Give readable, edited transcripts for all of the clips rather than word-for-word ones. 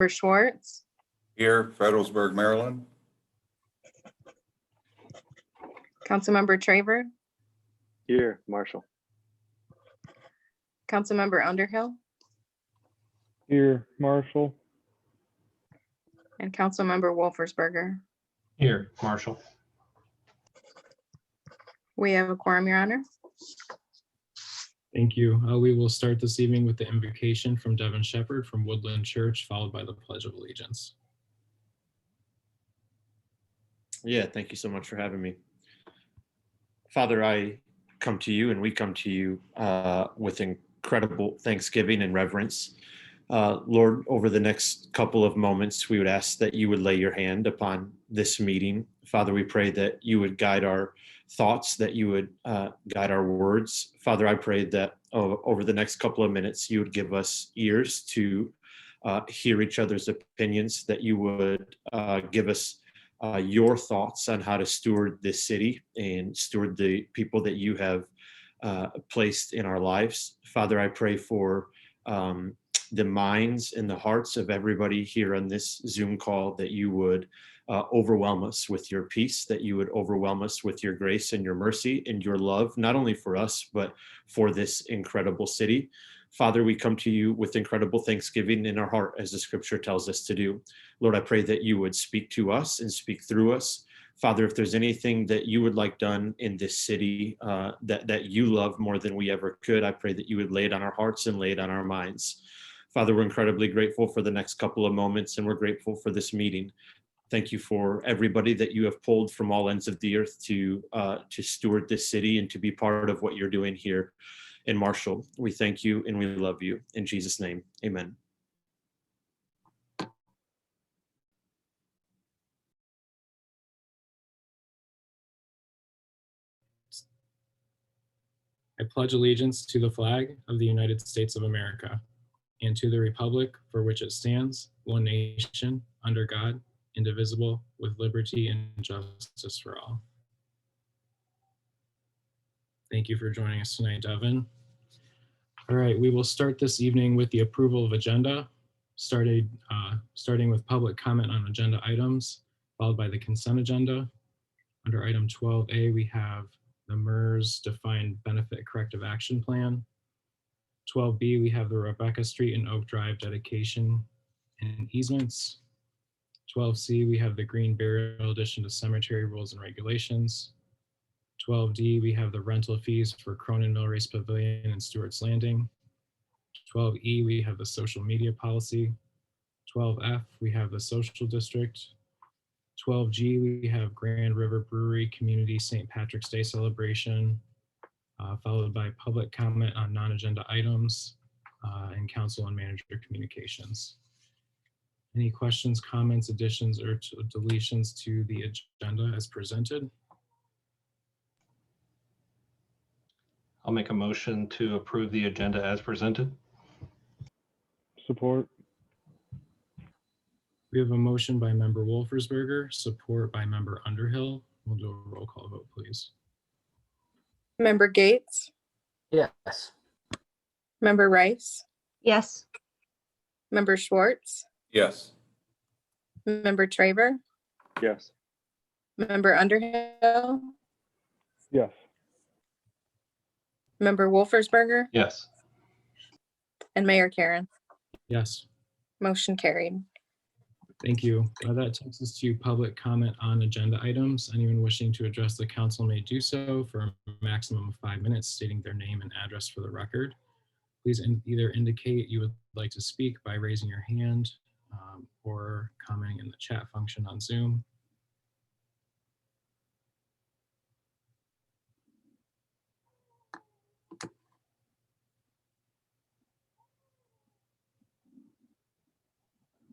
Schwartz, Here, Fredericksburg, Maryland. Councilmember Traver, Here, Marshall. Councilmember Underhill, Here, Marshall. and Councilmember Wolfersberger. Here, Marshall. We have a quorum, Your Honor. Thank you. We will start this evening with the invocation from Devin Shepherd from Woodland Church, followed by the Pledge of Allegiance. Yeah, thank you so much for having me. Father, I come to you and we come to you with incredible thanksgiving and reverence. Lord, over the next couple of moments, we would ask that you would lay your hand upon this meeting. Father, we pray that you would guide our thoughts, that you would guide our words. Father, I pray that over the next couple of minutes, you would give us ears to hear each other's opinions, that you would give us your thoughts on how to steward this city and steward the people that you have placed in our lives. Father, I pray for the minds and the hearts of everybody here on this Zoom call, that you would overwhelm us with your peace, that you would overwhelm us with your grace and your mercy and your love, not only for us, but for this incredible city. Father, we come to you with incredible thanksgiving in our heart, as the scripture tells us to do. Lord, I pray that you would speak to us and speak through us. Father, if there's anything that you would like done in this city that you love more than we ever could, I pray that you would lay it on our hearts and lay it on our minds. Father, we're incredibly grateful for the next couple of moments, and we're grateful for this meeting. Thank you for everybody that you have pulled from all ends of the earth to steward this city and to be part of what you're doing here in Marshall. We thank you and we love you. In Jesus' name, amen. I pledge allegiance to the flag of the United States of America and to the republic for which it stands, one nation, under God, indivisible, with liberty and justice for all. Thank you for joining us tonight, Devin. All right, we will start this evening with the approval of agenda, starting with public comment on agenda items, followed by the consent agenda. Under item 12A, we have the MERS Defined Benefit Corrective Action Plan. 12B, we have the Rebecca Street and Oak Drive dedication and easements. 12C, we have the Green Burial addition to cemetery rules and regulations. 12D, we have the rental fees for Cronin Mill Race Pavilion and Stewart's Landing. 12E, we have the social media policy. 12F, we have the social district. 12G, we have Grand River Brewery Community St. Patrick's Day celebration, followed by public comment on non-agenda items and council and manager communications. Any questions, comments, additions, or deletions to the agenda as presented? I'll make a motion to approve the agenda as presented. Support. We have a motion by member Wolfersberger, support by member Underhill. We'll do a roll call vote, please. Member Gates, Yes. Member Rice, Yes. Member Schwartz, Yes. Member Traver, Yes. Member Underhill, Yes. Member Wolfersberger, Yes. and Mayor Karen. Yes. Motion carried. Thank you. That takes us to public comment on agenda items. Anyone wishing to address the council may do so for a maximum of 5 minutes, stating their name and address for the record. Please either indicate you would like to speak by raising your hand or commenting in the chat function on Zoom.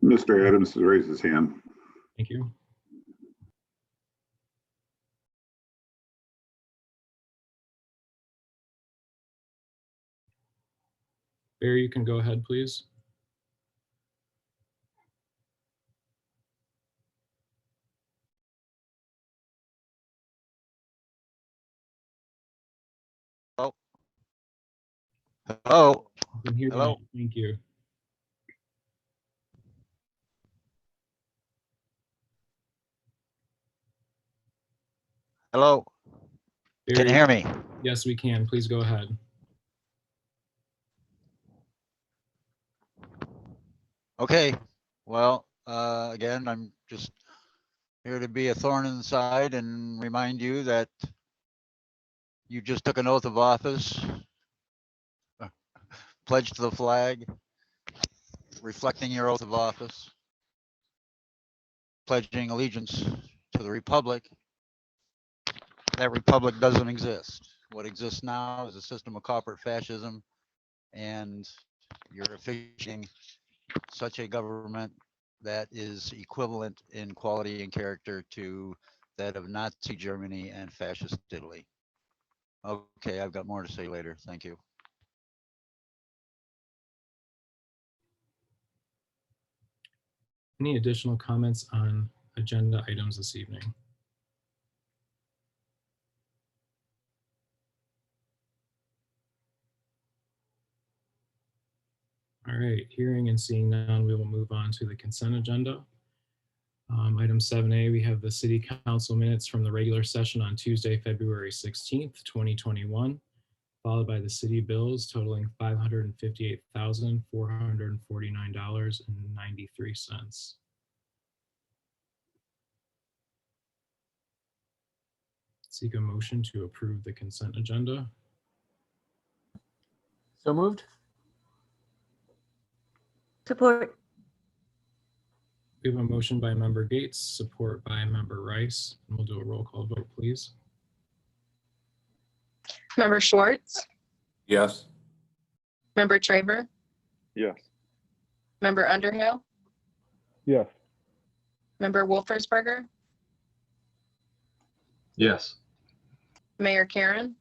Mr. Adams has raised his hand. Thank you. Barry, you can go ahead, please. Hello. I can hear you. Hello. Thank you. Hello, can you hear me? Yes, we can. Please go ahead. Okay, well, again, I'm just here to be a thorn in the side and remind you that you just took an oath of office, pledge to the flag, reflecting your oath of office, pledging allegiance to the republic. That republic doesn't exist. What exists now is a system of corporate fascism, and you're officiating such a government that is equivalent in quality and character to that of Nazi Germany and fascist Italy. Okay, I've got more to say later. Thank you. Any additional comments on agenda items this evening? All right, hearing and seeing none, we will move on to the consent agenda. Item 7A, we have the city council minutes from the regular session on Tuesday, February 16th, 2021, followed by the city bills totaling $558,449.93. Seek a motion to approve the consent agenda. So moved. Support. We have a motion by member Gates, support by member Rice, and we'll do a roll call vote, please. Member Schwartz, Yes. member Traver, Yes. member Underhill, Yes. member Wolfersberger, Yes. Mayor Karen,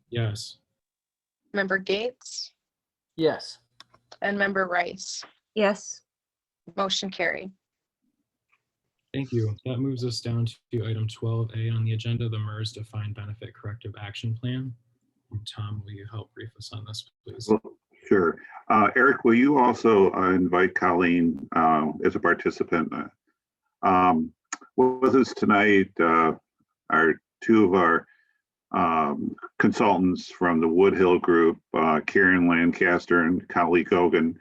Yes. member Gates, Yes. and member Rice. Yes. Motion carried. Thank you. That moves us down to item 12A on the agenda, the MERS Defined Benefit Corrective Action Plan. And Tom, will you help brief us on this, please? Well, sure. Eric, will you also invite Colleen as a participant? With us tonight are two of our consultants from the Woodhill Group, Karen Lancaster and Colleen Gogan,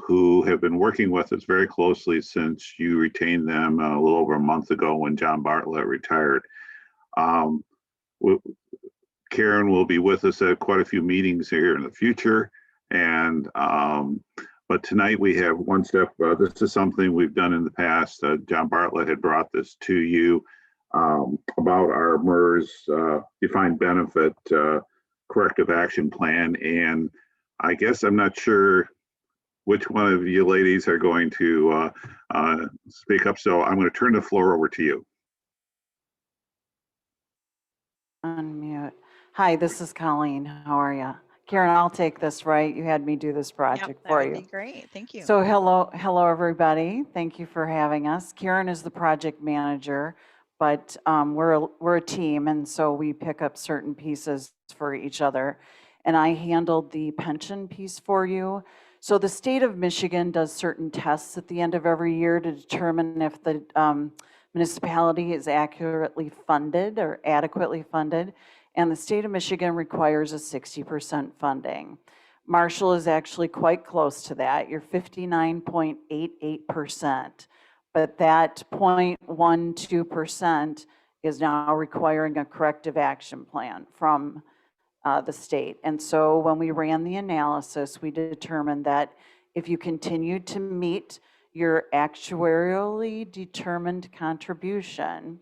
who have been working with us very closely since you retained them a little over a month ago when John Bartlett retired. Karen will be with us at quite a few meetings here in the future. And but tonight we have one step. This is something we've done in the past. John Bartlett had brought this to you about our MERS Defined Benefit Corrective Action Plan. And I guess I'm not sure which one of you ladies are going to speak up. So I'm going to turn the floor over to you. Unmute. Hi, this is Colleen. How are you? Karen, I'll take this, right? You had me do this project for you. That would be great. Thank you. So hello everybody. Thank you for having us. Karen is the project manager, but we're a team, and so we pick up certain pieces for each other. And I handled the pension piece for you. So the state of Michigan does certain tests at the end of every year to determine if the municipality is accurately funded or adequately funded. And the state of Michigan requires a 60% funding. Marshall is actually quite close to that. You're 59.88%, but that 0.12% is now requiring a corrective action plan from the state. And so when we ran the analysis, we determined that if you continue to meet your actuarially determined contribution,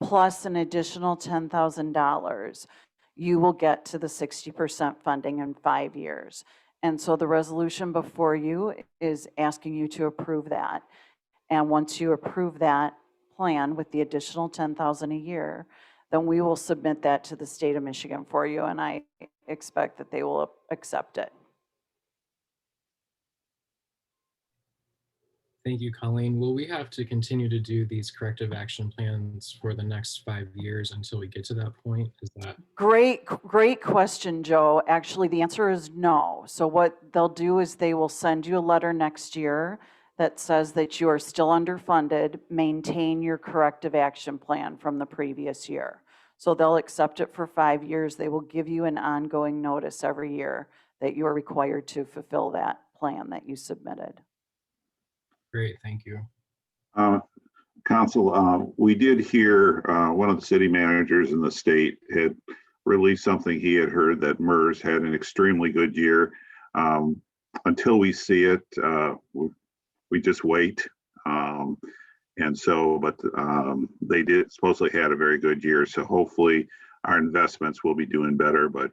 plus an additional $10,000, you will get to the 60% funding in 5 years. And so the resolution before you is asking you to approve that. And once you approve that plan with the additional $10,000 a year, then we will submit that to the state of Michigan for you, and I expect that they will accept it. Thank you, Colleen. Will we have to continue to do these corrective action plans for the next 5 years until we get to that point? Is that great question, Joe? Actually, the answer is no. So what they'll do is they will send you a letter next year that says that you are still underfunded, maintain your corrective action plan from the previous year. So they'll accept it for 5 years. They will give you an ongoing notice every year that you're required to fulfill that plan that you submitted. Great, thank you. Council, we did hear one of the city managers in the state had released something he had heard that MERS had an extremely good year. Until we see it, we just wait. And so, but they did supposedly had a very good year. So hopefully our investments will be doing better. But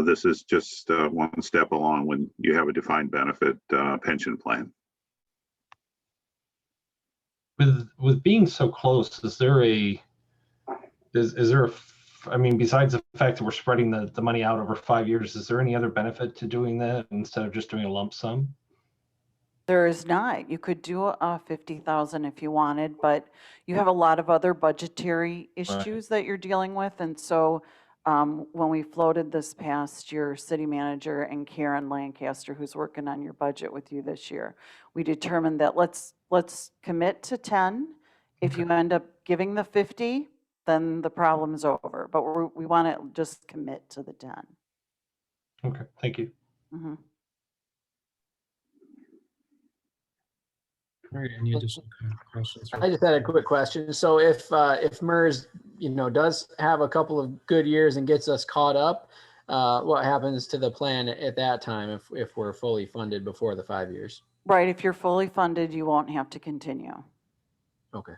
this is just one step along when you have a defined benefit pension plan. With being so close, is there a, I mean, besides the fact that we're spreading the money out over 5 years, is there any other benefit to doing that instead of just doing a lump sum? There is not. You could do a 50,000 if you wanted, but you have a lot of other budgetary issues that you're dealing with. And so when we floated this past year, city manager and Karen Lancaster, who's working on your budget with you this year, we determined that let's commit to 10. If you end up giving the 50, then the problem's over. But we want to just commit to the 10. Okay, thank you. Mhm. All right, any additional questions? I just had a quick question. So if MERS, does have a couple of good years and gets us caught up, what happens to the plan at that time if we're fully funded before the 5 years? Right. If you're fully funded, you won't have to continue. Okay,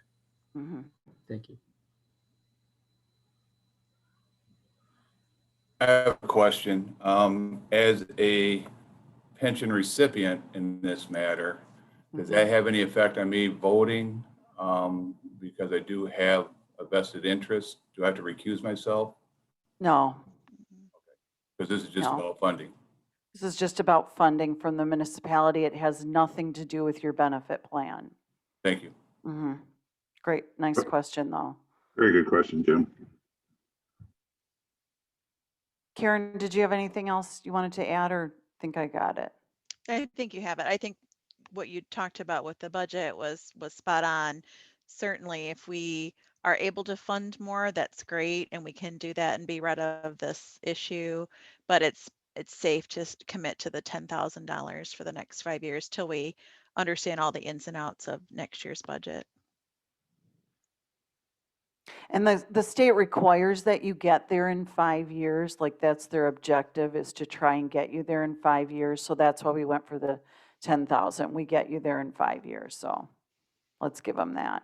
Mhm. thank you. I have a question. As a pension recipient in this matter, does that have any effect on me voting? Because I do have a vested interest. Do I have to recuse myself? No, Because this is just No. about funding. this is just about funding from the municipality. It has nothing to do with your benefit plan. Thank you. Mhm. Great. Nice question, though. Very good question, Jim. Karen, did you have anything else you wanted to add, or think I got it? I think you have it. I think what you talked about with the budget was spot on. Certainly, if we are able to fund more, that's great, and we can do that and be rid of this issue. But it's safe to commit to the $10,000 for the next 5 years till we understand all the ins and outs of next year's budget. And the state requires that you get there in 5 years. Like, that's their objective, is to try and get you there in 5 years. So that's why we went for the 10,000. We get you there in 5 years. So let's give them that.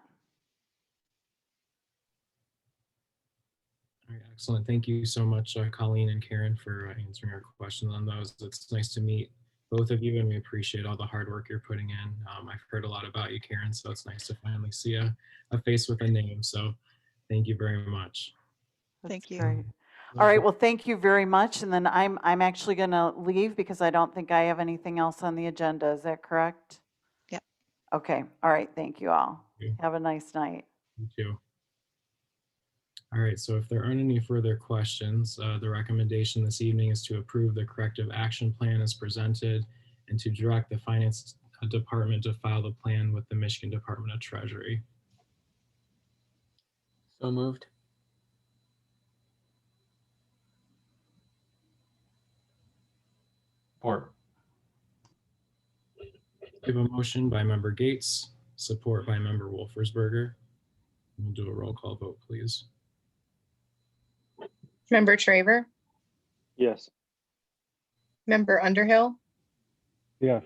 All right, excellent. Thank you so much, Colleen and Karen, for answering our questions on those. It's nice to meet both of you, and we appreciate all the hard work you're putting in. I've heard a lot about you, Karen, so it's nice to finally see a face with a name. So thank you very much. Thank you. Great. All right. Well, thank you very much. And then I'm actually going to leave because I don't think I have anything else on the agenda. Is that correct? Yep. Okay. All right. Thank you all. Thank you. Have a nice night. You too. All right, so if there aren't any further questions, the recommendation this evening is to approve the corrective action plan as presented and to direct the Finance Department to file the plan with the Michigan Department of Treasury. So moved. Or We have a motion by member Gates, support by member Wolfersberger. We'll do a roll call vote, please. Member Traver, Yes. Member Underhill, Yes.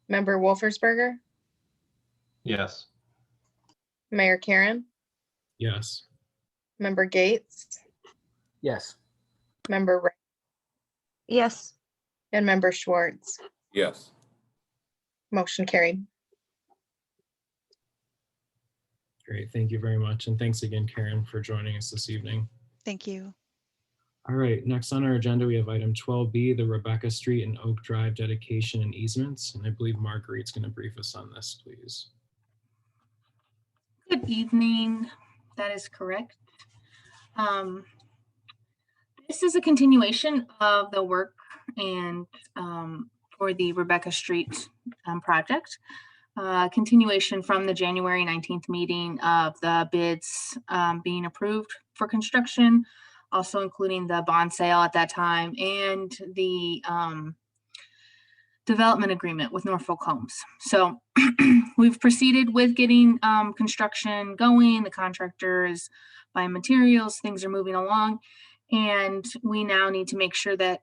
Member Wolfersberger, yes. Mayor Karen, Yes. Member Gates, Yes. Member Wright, Yes. and Member Schwartz. Yes. Motion carried. Great, thank you very much. And thanks again, Karen, for joining us this evening. Thank you. All right, next on our agenda, we have item 12B, the Rebecca Street and Oak Drive dedication and easements. And I believe Marguerite's going to brief us on this, please. Good evening. That is correct. This is a continuation of the work and for the Rebecca Street project. continuation from the January 19th meeting of the bids being approved for construction, also including the bond sale at that time and the development agreement with Norfolk Homes. So we've proceeded with getting construction going. The contractor is buying materials, things are moving along, and we now need to make sure that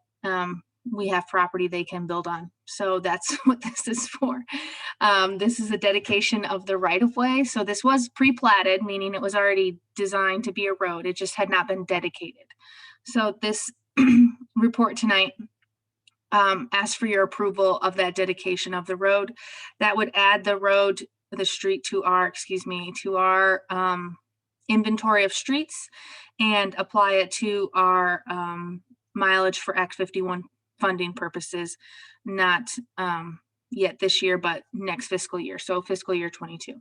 we have property they can build on. So that's what this is for. This is a dedication of the right-of-way. So this was pre-platted, meaning it was already designed to be a road. It just had not been dedicated. So this report tonight asks for your approval of that dedication of the road. That would add the street to our inventory of streets and apply it to our mileage for Act 51 funding purposes, not yet this year, but next fiscal year, so fiscal year 22.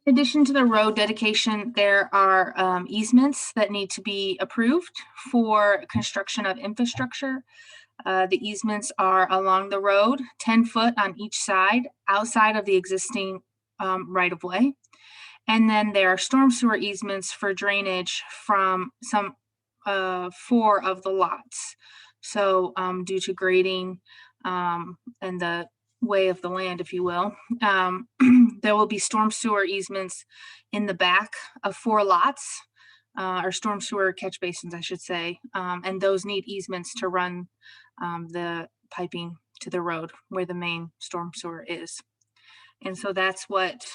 In addition to the road dedication, there are easements that need to be approved for construction of infrastructure. The easements are along the road, 10 foot on each side, outside of the existing right-of-way. And then there are storm sewer easements for drainage from some 4 of the lots. So due to grading and the way of the land, if you will, there will be storm sewer easements in the back of 4 lots, or storm sewer catch basins, I should say. And those need easements to run the piping to the road where the main storm sewer is. And so that's what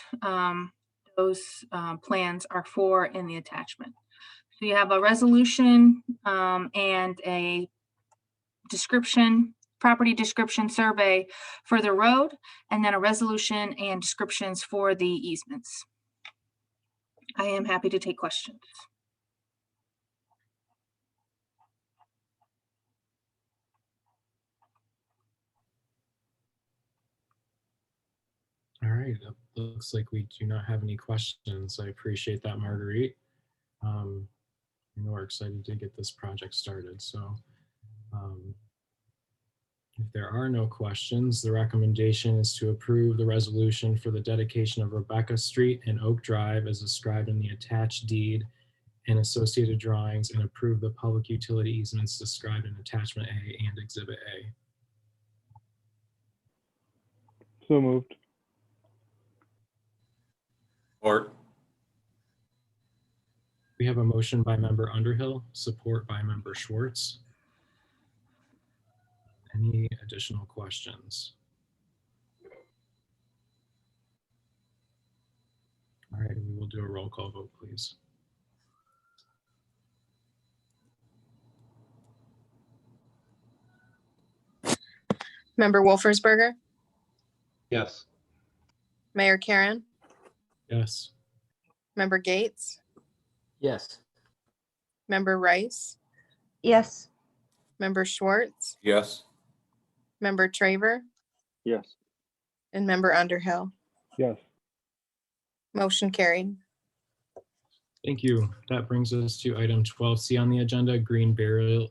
those plans are for in the attachment. So you have a resolution and a description, property description survey for the road, and then a resolution and descriptions for the easements. I am happy to take questions. All right, it looks like we do not have any questions. I appreciate that, Marguerite. We're excited to get this project started. So if there are no questions, the recommendation is to approve the resolution for the dedication of Rebecca Street and Oak Drive as described in the attached deed and associated drawings, and approve the public utility easements described in attachment A and exhibit A. So moved. Or We have a motion by member Underhill, support by member Schwartz. Any additional questions? All right, we will do a roll call vote, please. Member Wolfersberger, Yes. Mayor Karen, Yes. Member Gates, Yes. Member Rice, Yes. Member Schwartz, yes, Member Traver, Yes. and Member Underhill. Yes. Motion carried. Thank you. That brings us to item 12C on the agenda, green burial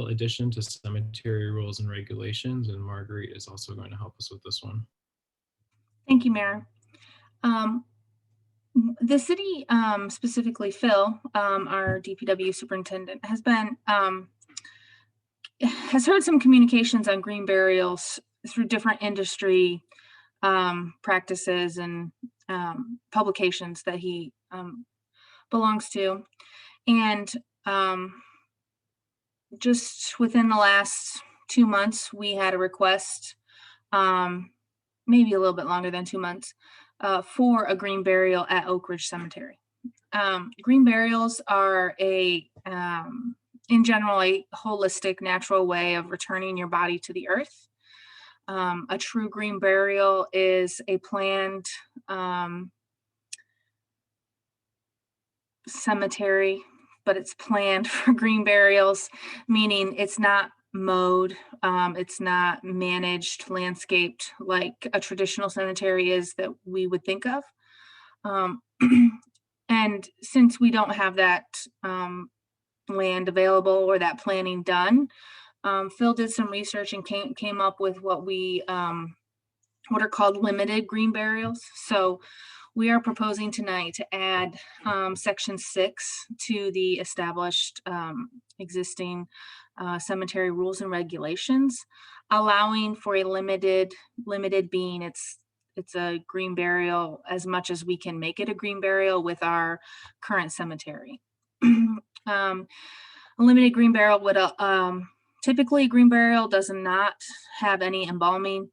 addition to cemetery rules and regulations. And Marguerite is also going to help us with this one. Thank you, Mayor. The city, specifically Phil, our DPW superintendent, has heard some communications on green burials through different industry practices and publications that he belongs to. And just within the last 2 months, we had a request, maybe a little bit longer than 2 months, for a green burial at Oak Ridge Cemetery. Green burials are in general, a holistic, natural way of returning your body to the earth. A true green burial is a planned cemetery, but it's planned for green burials, meaning it's not mowed, it's not managed, landscaped like a traditional cemetery is that we would think of. And since we don't have that land available or that planning done, Phil did some research and came up with what we what are called limited green burials. So we are proposing tonight to add section 6 to the established existing cemetery rules and regulations, allowing for a limited being it's a green burial as much as we can make it a green burial with our current cemetery. A limited green burial would typically green burial does not have any embalming,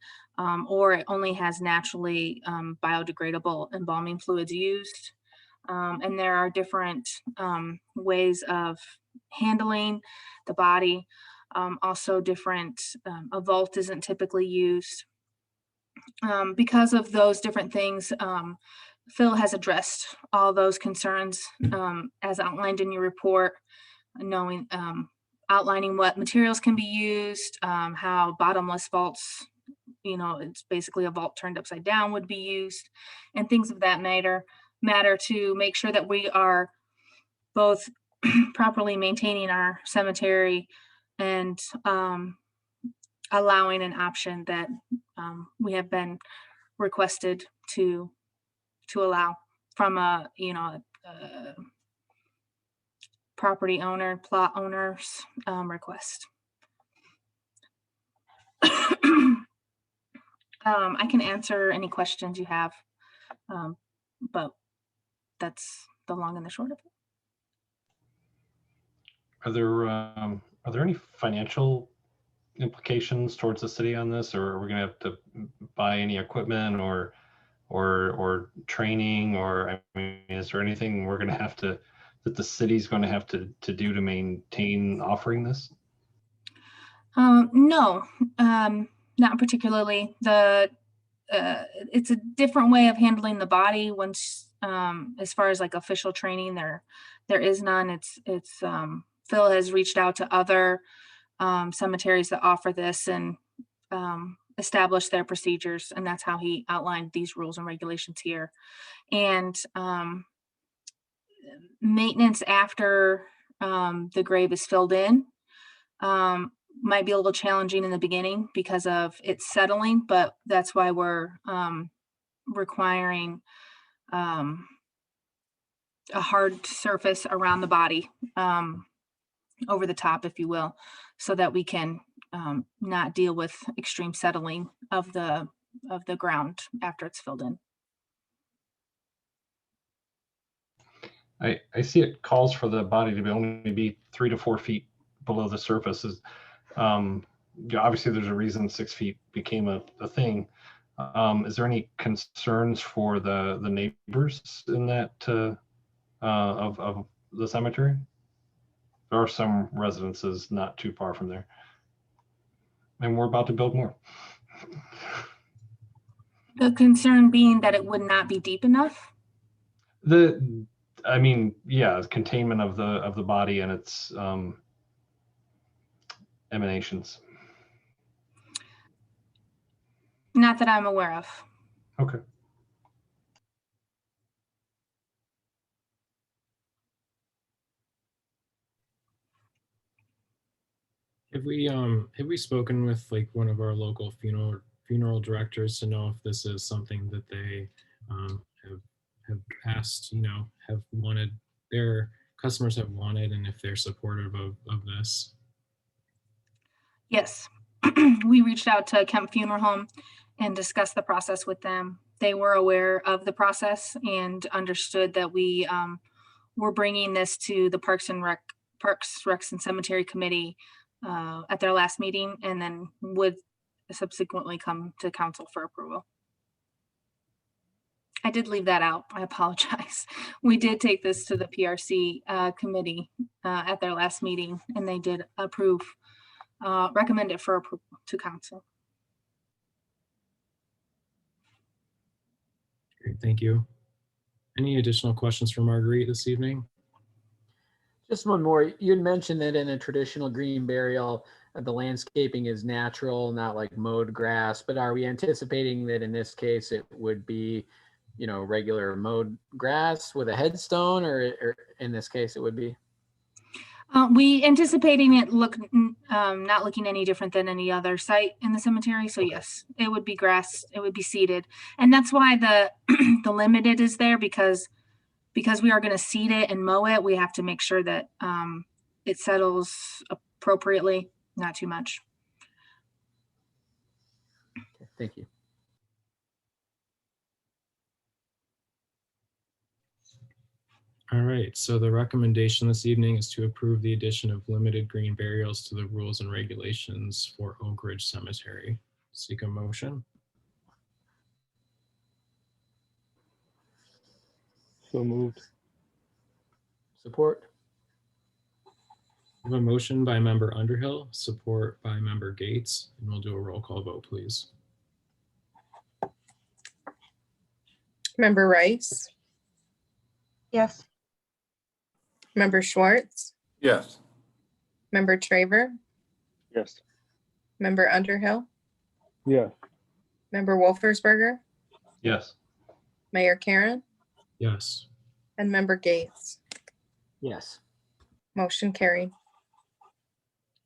or it only has naturally biodegradable embalming fluids used. And there are different ways of handling the body. Also different, a vault isn't typically used. Because of those different things, Phil has addressed all those concerns as outlined in your report, knowing outlining what materials can be used, how bottomless vaults, it's basically a vault turned upside down, would be used, and things of that matter to make sure that we are both properly maintaining our cemetery and allowing an option that we have been requested to allow from a property owner, plot owner's request. I can answer any questions you have, but that's the long and the short of it. Are there any financial implications towards the city on this, or are we going to have to buy any equipment or training, or I mean, is there anything we're going to have to that the city's going to have to do to maintain offering this? No, not particularly. It's a different way of handling the body. Once, as far as like official training, there is none. It's Phil has reached out to other cemeteries that offer this and established their procedures, and that's how he outlined these rules and regulations here. And maintenance after the grave is filled in might be a little challenging in the beginning because of it settling, but that's why we're requiring a hard surface around the body, over the top, if you will, so that we can not deal with extreme settling of the ground after it's filled in. I see it calls for the body to only be 3 to 4 feet below the surface. Obviously, there's a reason 6 feet became a thing. Is there any concerns for the neighbors in that of the cemetery? There are some residences not too far from there, and we're about to build more. The concern being that it would not be deep enough. Containment of the body and its emanations. Not that I'm aware of. Okay. Have we spoken with like one of our local funeral directors to know if this is something that they have asked, have wanted, their customers have wanted, and if they're supportive of this? Yes, we reached out to Kemp Funeral Home and discussed the process with them. They were aware of the process and understood that we were bringing this to the Parks, Recs, and Cemetery Committee at their last meeting, and then would subsequently come to council for approval. I did leave that out. I apologize. We did take this to the PRC committee at their last meeting, and they did approve, recommend it for approval to council. Great, thank you. Any additional questions for Marguerite this evening? Just one more. You had mentioned that in a traditional green burial, the landscaping is natural, not like mowed grass, but are we anticipating that in this case it would be, regular mowed grass with a headstone, or in this case it would be? We anticipating it not looking any different than any other site in the cemetery. So yes, it would be grass, it would be seeded. And that's why the, the limited is there because we are going to seed it and mow it. We have to make sure that it settles appropriately, not too much. Thank you. All right, so the recommendation this evening is to approve the addition of limited green burials to the rules and regulations for Oak Ridge Cemetery. Seek a motion. So moved. Support. We have a motion by member Underhill, support by member Gates, and we'll do a roll call vote, please. Member Rice, Yes. member Schwartz, Yes. member Traver, Yes. member Underhill, Yes. member Wolfersberger, Yes. Mayor Karen, Yes. and member Gates. Yes. Motion carried.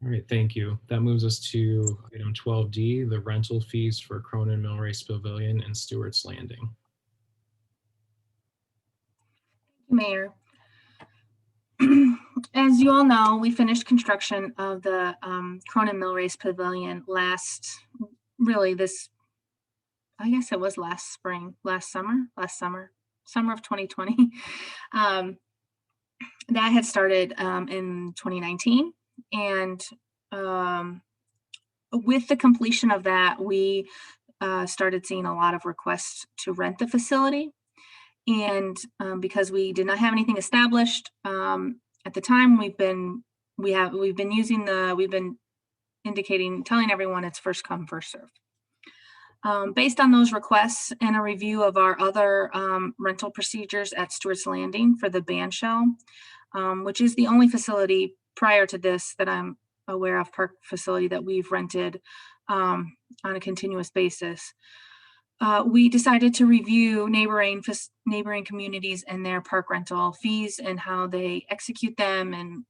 All right, thank you. That moves us to item 12D, the rental fees for Cronin Mill Race Pavilion and Stewart's Landing. Mayor. As you all know, we finished construction of the Cronin Mill Race Pavilion I guess it was summer of 2020. That had started in 2019. And with the completion of that, we started seeing a lot of requests to rent the facility. And because we did not have anything established at the time, we've been telling everyone it's first come, first serve. Based on those requests and a review of our other rental procedures at Stewart's Landing for the band shell, which is the only facility prior to this that I'm aware of, park facility that we've rented on a continuous basis. We decided to review neighboring communities and their park rental fees and how they execute them and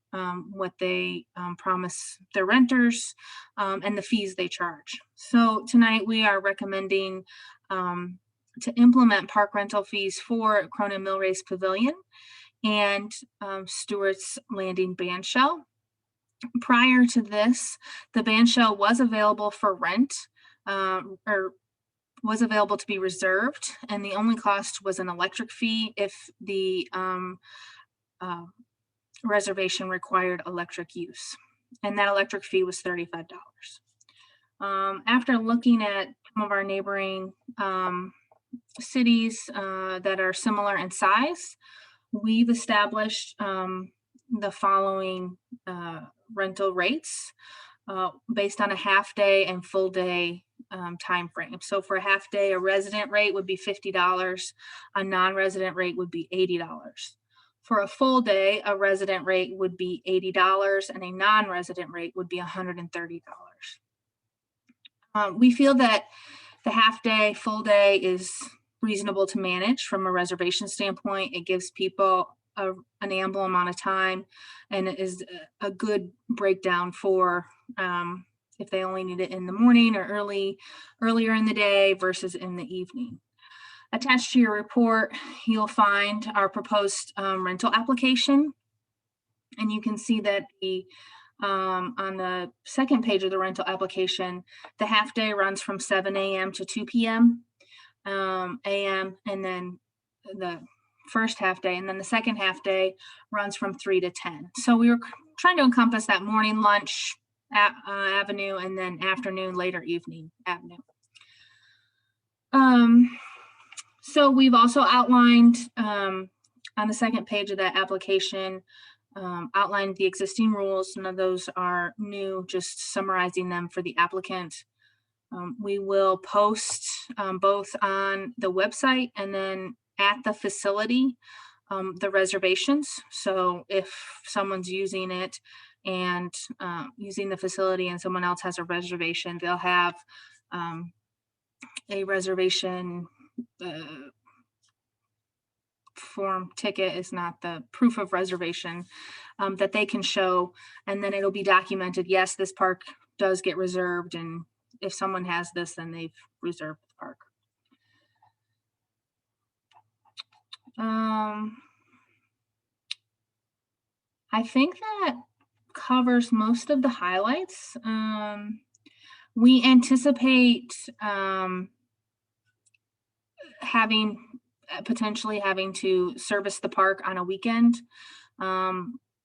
what they promise their renters and the fees they charge. So tonight we are recommending to implement park rental fees for Cronin Mill Race Pavilion and Stewart's Landing band shell. Prior to this, the band shell was available for rent or was available to be reserved, and the only cost was an electric fee if the reservation required electric use, and that electric fee was $35. After looking at some of our neighboring cities that are similar in size, we've established the following rental rates based on a half day and full day time frame. So for a half day, a resident rate would be $50. A non-resident rate would be $80. For a full day, a resident rate would be $80 and a non-resident rate would be $130. We feel that the half day, full day is reasonable to manage from a reservation standpoint. It gives people an ample amount of time, and it is a good breakdown for if they only need it in the morning or earlier in the day versus in the evening. Attached to your report, you'll find our proposed rental application. And you can see that on the second page of the rental application, the half day runs from 7 a.m. to 2 p.m. a.m. and then the first half day, and then the second half day runs from 3 to 10. So we were trying to encompass that morning lunch avenue and then afternoon, later evening avenue. So we've also outlined on the second page of that application, outlined the existing rules. None of those are new, just summarizing them for the applicant. We will post both on the website and then at the facility, the reservations. So if someone's using it and using the facility and someone else has a reservation, they'll have a reservation form ticket, is not the proof of reservation, that they can show, and then it'll be documented, yes, this park does get reserved, and if someone has this, then they've reserved the park. I think that covers most of the highlights. We anticipate potentially having to service the park on a weekend.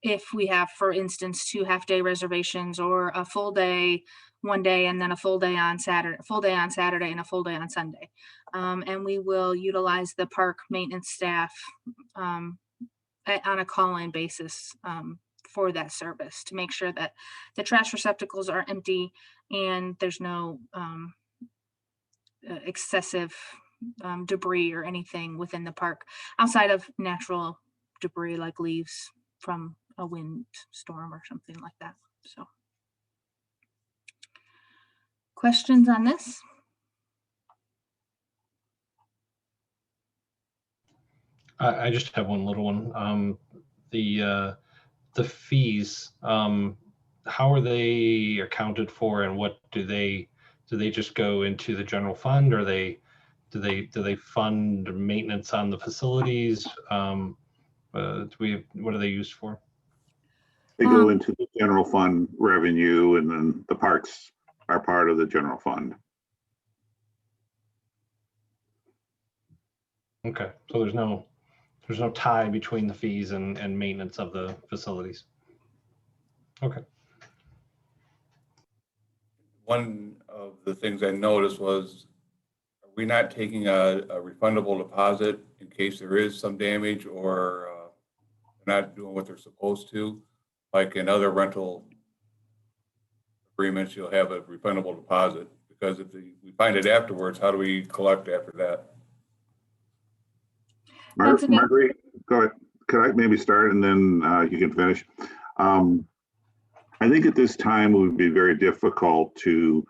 If we have, for instance, 2 half-day reservations, or a full day one day and then a full day on Saturday, and a full day on Sunday. And we will utilize the park maintenance staff on a call-in basis for that service, to make sure that the trash receptacles are empty and there's no excessive debris or anything within the park outside of natural debris like leaves from a wind storm or something like that. So, questions on this? I just have one little one. The fees, how are they accounted for, and what do they just go into the general fund, or do they fund maintenance on the facilities? What are they used for? They go into the general fund revenue, and then the parks are part of the general fund. Okay, so there's no tie between the fees and maintenance of the facilities. Okay. One of the things I noticed was, are we not taking a refundable deposit in case there is some damage, or they're not doing what they're supposed to? Like in other rental agreements, you'll have a refundable deposit, because if we find it afterwards, how do we collect after that? That's a good- Marguerite, go ahead. Could I maybe start and then you can finish? I think at this time it would be very difficult to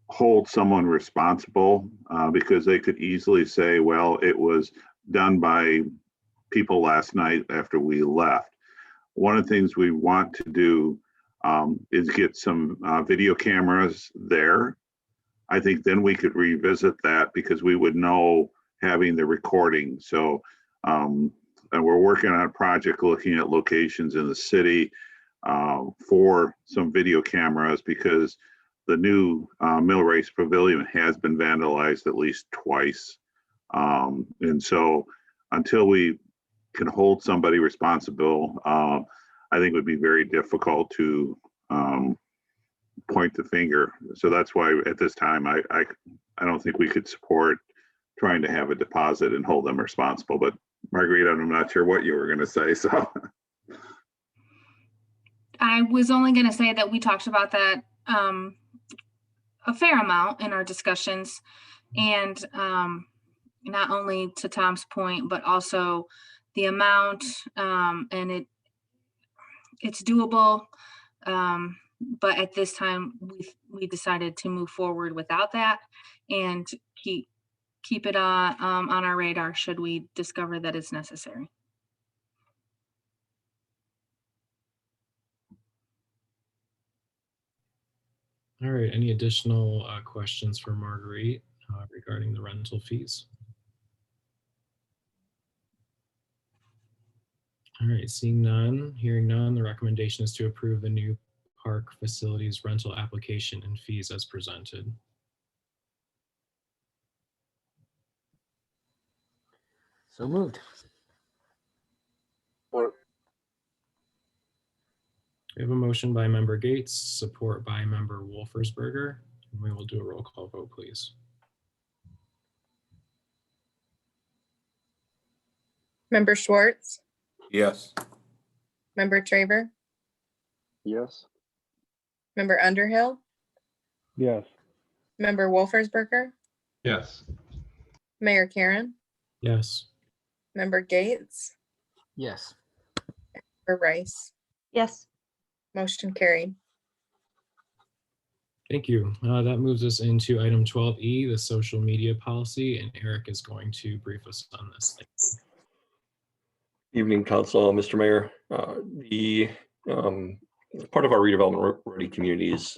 hold someone responsible because they could easily say, well, it was done by people last night after we left. One of the things we want to do is get some video cameras there. I think then we could revisit that, because we would know having the recording. So, and we're working on a project looking at locations in the city for some video cameras, because the new Mill Race Pavilion has been vandalized at least twice. And so until we can hold somebody responsible, I think it would be very difficult to point the finger. So that's why at this time, I don't think we could support trying to have a deposit and hold them responsible. But Marguerite, I'm not sure what you were going to say. So I was only going to say that we talked about that a fair amount in our discussions, and not only to Tom's point, but also the amount, and it's doable. But at this time, we decided to move forward without that, and keep it on our radar should we discover that it's necessary. All right, any additional questions for Marguerite regarding the rental fees? All right, seeing none, hearing none, the recommendation is to approve the new park facilities rental application and fees as presented. So moved. We have a motion by member Gates, support by member Wolfersberger, and we will do a roll call vote, please. Member Schwartz, Yes. Member Traver, Yes. Member Underhill, Yes. Member Wolfersberger, Yes. Mayor Karen, Yes. Member Gates, Yes. Member Rice. Yes. Motion carried. Thank you. That moves us into item 12E, the social media policy, and Eric is going to brief us on this. Evening, Council, Mr. Mayor. As part of our redevelopment ready communities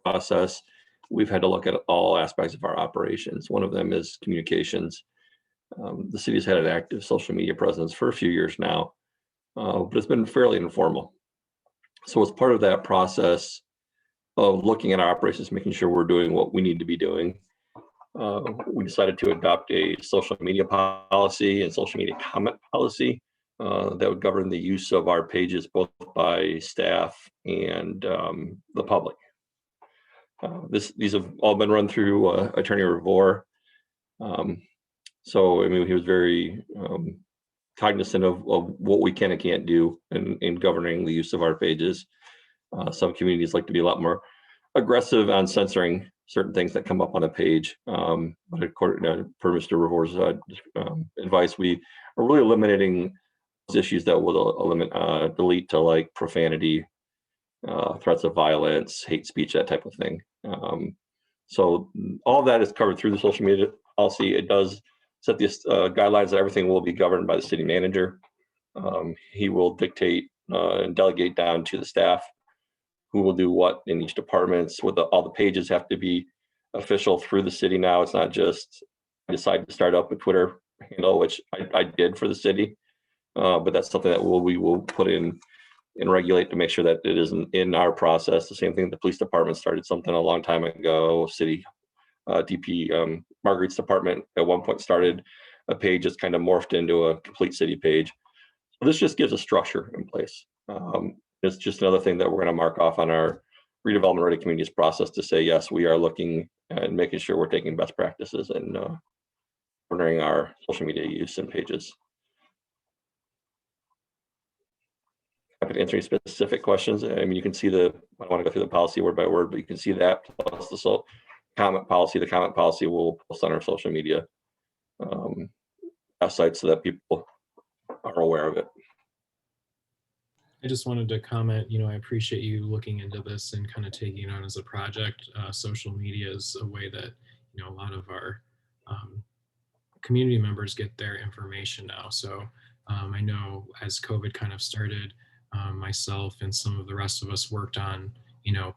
process, we've had to look at all aspects of our operations. One of them is communications. The city's had an active social media presence for a few years now, but it's been fairly informal. So as part of that process of looking at our operations, making sure we're doing what we need to be doing, we decided to adopt a social media policy and social media comment policy that would govern the use of our pages both by staff and the public. These have all been run through Attorney Revore. So, I mean, he was very cognizant of what we can and can't do in governing the use of our pages. Some communities like to be a lot more aggressive on censoring certain things that come up on a page. But according per Mr. Revore's advice, we are really eliminating those issues that will delete to like profanity, threats of violence, hate speech, that type of thing. So all of that is covered through the social media policy. It does set the guidelines that everything will be governed by the city manager. He will dictate and delegate down to the staff who will do what in each departments. All the pages have to be official through the city now. It's not just I decide to start up a Twitter handle, which I did for the city, but that's something that we will put in and regulate to make sure that it isn't in our process. The same thing, the police department started something a long time ago. City DP Marguerite's department at one point started a page that's kind of morphed into a complete city page. So this just gives a structure in place. It's just another thing that we're going to mark off on our redevelopment ready communities process to say, yes, we are looking and making sure we're taking best practices and ordering our social media use and pages. Happy to answer any specific questions. I mean, you can see I don't want to go through the policy word by word, but you can see that plus the comment policy. The comment policy will post on our social media sites so that people are aware of it. I just wanted to comment, I appreciate you looking into this and kind of taking it on as a project. Social media is a way that, a lot of our community members get their information now. So I know as COVID kind of started, myself and some of the rest of us worked on,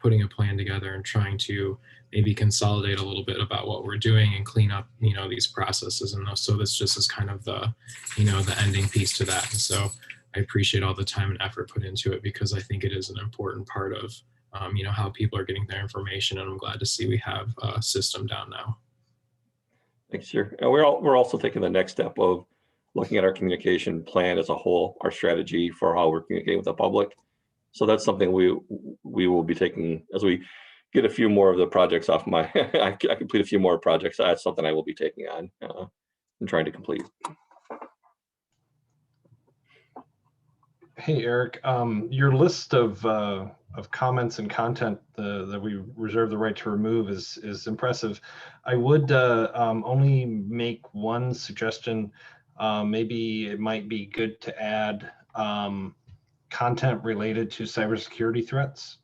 putting a plan together and trying to maybe consolidate a little bit about what we're doing and clean up, these processes and those. So this just is kind of the, the ending piece to that. And so I appreciate all the time and effort put into it because I think it is an important part of, how people are getting their information. And I'm glad to see we have a system down now. Thanks, sir. And we're also taking the next step of looking at our communication plan as a whole, our strategy for how we're communicating with the public. So that's something we will be taking as we get a few more of the projects off my, I complete a few more projects. That's something I will be taking on and trying to complete. Hey, Eric, your list of comments and content that we reserve the right to remove is impressive. I would only make one suggestion. Maybe it might be good to add content related to cybersecurity threats.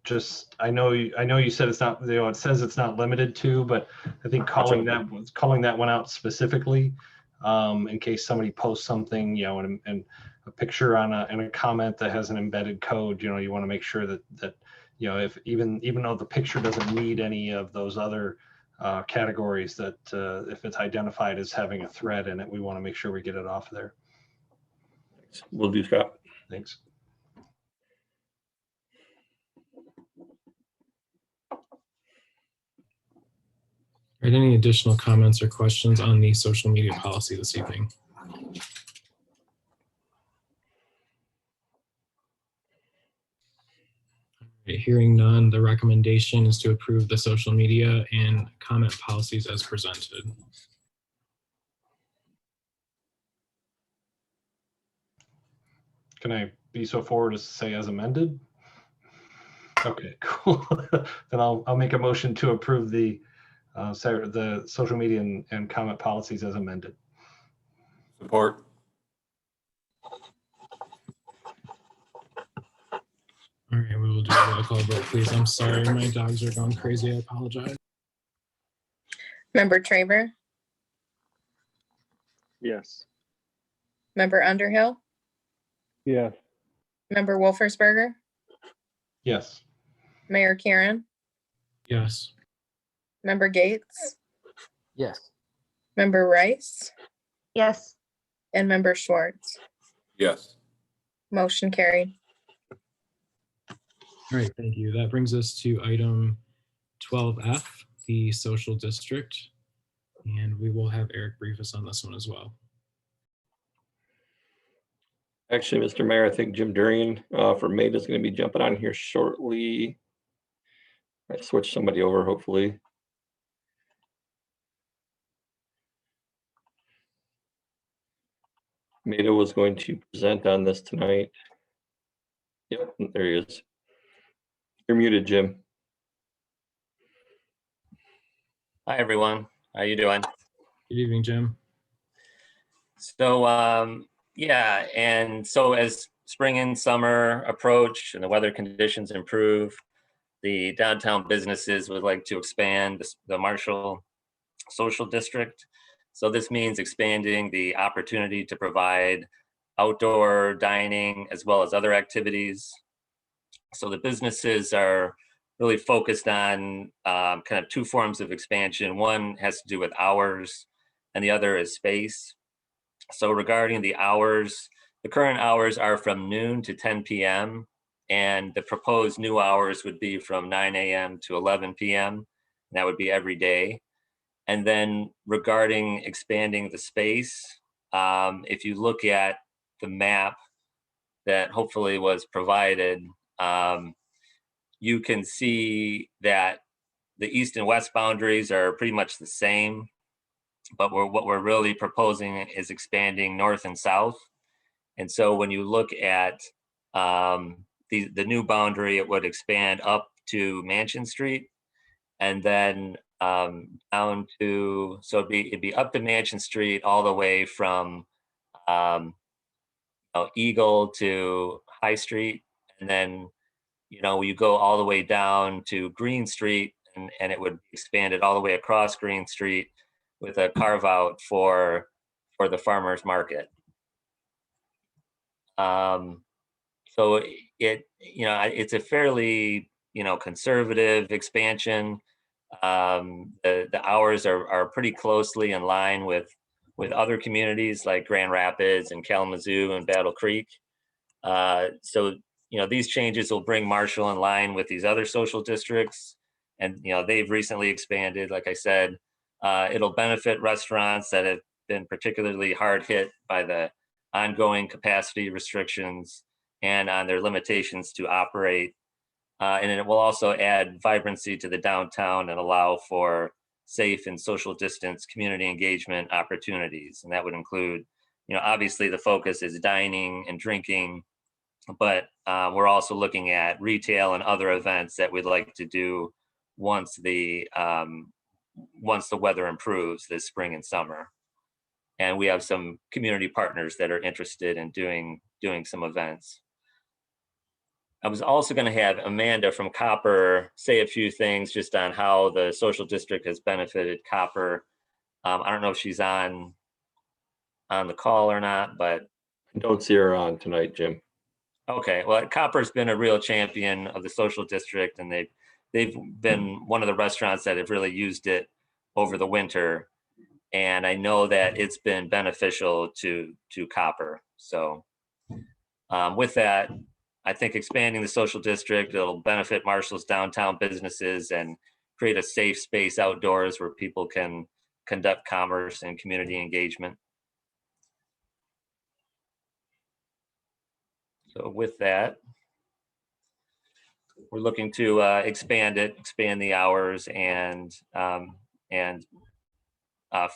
Just, I know you said it's not, it says it's not limited to, but I think calling that one out specifically in case somebody posts something, and a picture on a comment that has an embedded code, you want to make sure that if even though the picture doesn't need any of those other categories, that if it's identified as having a threat in it, we want to make sure we get it off there. Will do, Scott. Thanks. All right, any additional comments or questions on the social media policy this evening? Okay, hearing none, the recommendation is to approve the social media and comment policies as presented. Can I be so forward as to say as amended? Okay, cool. Then I'll make a motion to approve the social media and comment policies as amended. Support. All right, we will do a roll call vote, please. I'm sorry, my dogs are going crazy. I apologize. Member Traver, Yes. Member Underhill, Yes. Member Wolfersberger, Yes. Mayor Karen, Yes. Member Gates, Yes. Member Rice, Yes. and Member Schwartz. Yes. Motion carried. All right, thank you. That brings us to item 12F, the social district. And we will have Eric brief us on this one as well. Actually, Mr. Mayor, I think Jim Durian from MAID is going to be jumping on here shortly. I switched somebody over, hopefully. Maida was going to present on this tonight. Yep, there he is. You're muted, Jim. Hi, everyone. How you doing? Good evening, Jim. So, yeah, and so as spring and summer approach and the weather conditions improve, the downtown businesses would like to expand the Marshall Social District. So this means expanding the opportunity to provide outdoor dining as well as other activities. So the businesses are really focused on kind of two forms of expansion. One has to do with hours and the other is space. So regarding the hours, the current hours are from noon to 10 p.m. and the proposed new hours would be from 9 a.m. to 11 p.m. And that would be every day. And then regarding expanding the space, if you look at the map that hopefully was provided, you can see that the east and west boundaries are pretty much the same, but what we're really proposing is expanding north and south. And so when you look at the new boundary, it would expand up to Mansion Street and then down to, so it'd be up to Mansion Street all the way from Eagle to High Street. And then, you go all the way down to Green Street and it would expand it all the way across Green Street with a carve out for the farmer's market. So it's a fairly, conservative expansion. The hours are pretty closely in line with other communities like Grand Rapids and Kalamazoo and Battle Creek. So, these changes will bring Marshall in line with these other social districts. And, they've recently expanded, like I said. It'll benefit restaurants that have been particularly hard hit by the ongoing capacity restrictions and on their limitations to operate. And it will also add vibrancy to the downtown and allow for safe and social distance community engagement opportunities. And that would include, obviously the focus is dining and drinking, but we're also looking at retail and other events that we'd like to do once the weather improves this spring and summer. And we have some community partners that are interested in doing some events. I was also going to have Amanda from Copper say a few things just on how the social district has benefited Copper. I don't know if she's on the call or not, but I don't see her on tonight, Jim. Okay, well, Copper's been a real champion of the social district, and they've been one of the restaurants that have really used it over the winter. And I know that it's been beneficial to Copper. So with that, I think expanding the social district, it'll benefit Marshall's downtown businesses and create a safe space outdoors where people can conduct commerce and community engagement. So with that, we're looking to expand the hours and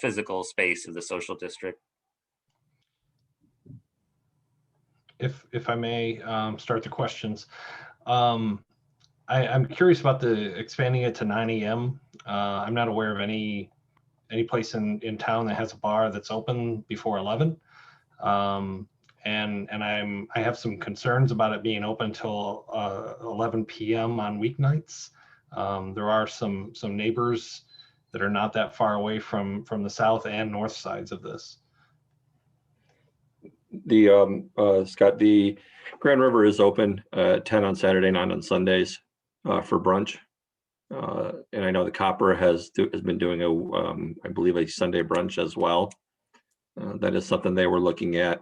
physical space of the social district. If I may start the questions. I'm curious about the expanding it to 9 a.m. I'm not aware of any place in town that has a bar that's open before 11. And I have some concerns about it being open till 11 p.m. on weeknights. There are some neighbors that are not that far away from the south and north sides of this. Scott, the Grand River is open 10 on Saturday, 9 on Sundays for brunch. And I know the Copper has been doing I believe a Sunday brunch as well. That is something they were looking at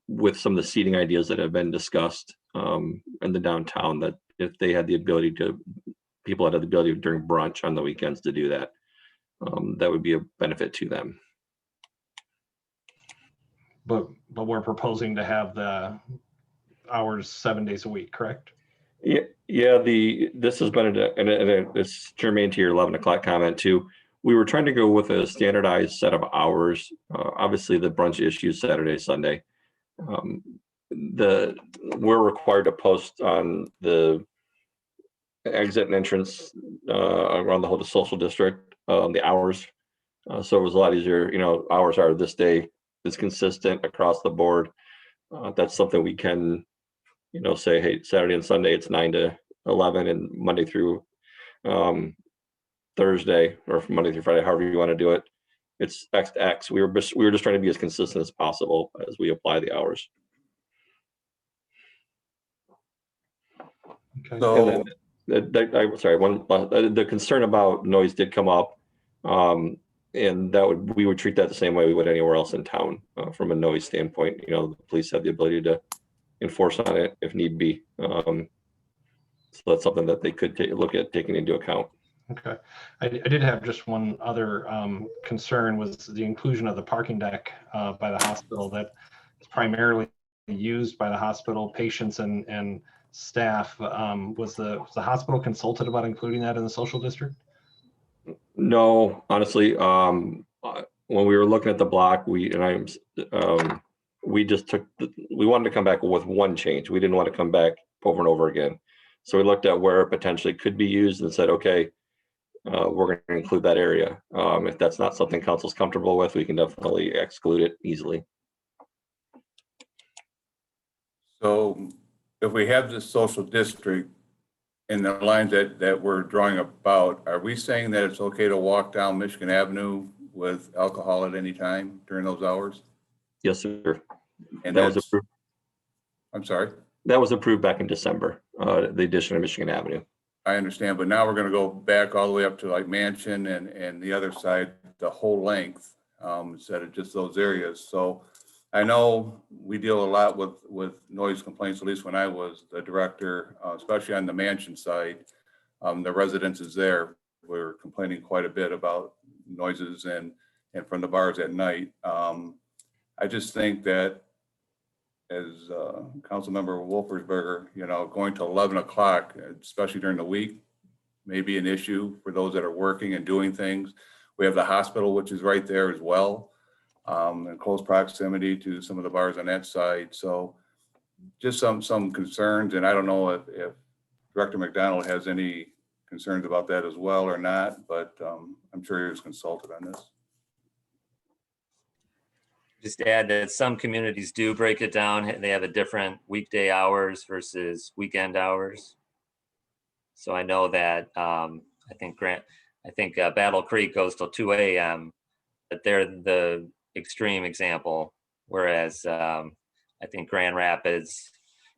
with some of the seating ideas that have been discussed in the downtown, that if they had the ability to, people that had the ability during brunch on the weekends to do that, that would be a benefit to them. But we're proposing to have the hours 7 days a week, correct? Yeah. This has been and it's germane to your 11 o'clock comment too. We were trying to go with a standardized set of hours. Obviously, the brunch issue Saturday, Sunday. We're required to post on the exit and entrance around the whole social district the hours. So it was a lot easier. Hours are this day. It's consistent across the board. That's something we can, say, hey, Saturday and Sunday it's 9 to 11, and Monday through Thursday, or from Monday through Friday, however you want to do it, it's X to X. We were just trying to be as consistent as possible as we apply the hours. Okay. So, The concern about noise did come up, and we would treat that the same way we would anywhere else in town from a noise standpoint. The police have the ability to enforce on it if need be. So that's something that they could look at taking into account. Okay. I did have just one other concern, was the inclusion of the parking deck by the hospital that is primarily used by the hospital patients and staff. Was the hospital consulted about including that in the social district? No, honestly, when we were looking at the block, we wanted to come back with one change. We didn't want to come back over and over again. So we looked at where it potentially could be used and said, okay, we're going to include that area. If that's not something council's comfortable with, we can definitely exclude it easily. so if we have this social district in the lines that we're drawing about, are we saying that it's okay to walk down Michigan Avenue with alcohol at any time during those hours? Yes, sir. And that was approved. I'm sorry? That was approved back in December, the addition of Michigan Avenue. I understand, but now we're going to go back all the way up to like Mansion and the other side, the whole length, instead of just those areas. So I know we deal a lot with noise complaints, at least when I was the director, especially on the Mansion side. The residences there were complaining quite a bit about noises and from the bars at night. I just think that as Councilmember Wolfersberger, going to 11 o'clock, especially during the week, may be an issue for those that are working and doing things. We have the hospital, which is right there as well, in close proximity to some of the bars on that side. So just some concerns, and I don't know if Director McDonald has any concerns about that as well or not, but I'm sure he was consulted on this. Just add that some communities do break it down. They have a different weekday hours versus weekend hours. So I know that I think Battle Creek goes till 2 a.m., but they're the extreme example. Whereas I think Grand Rapids,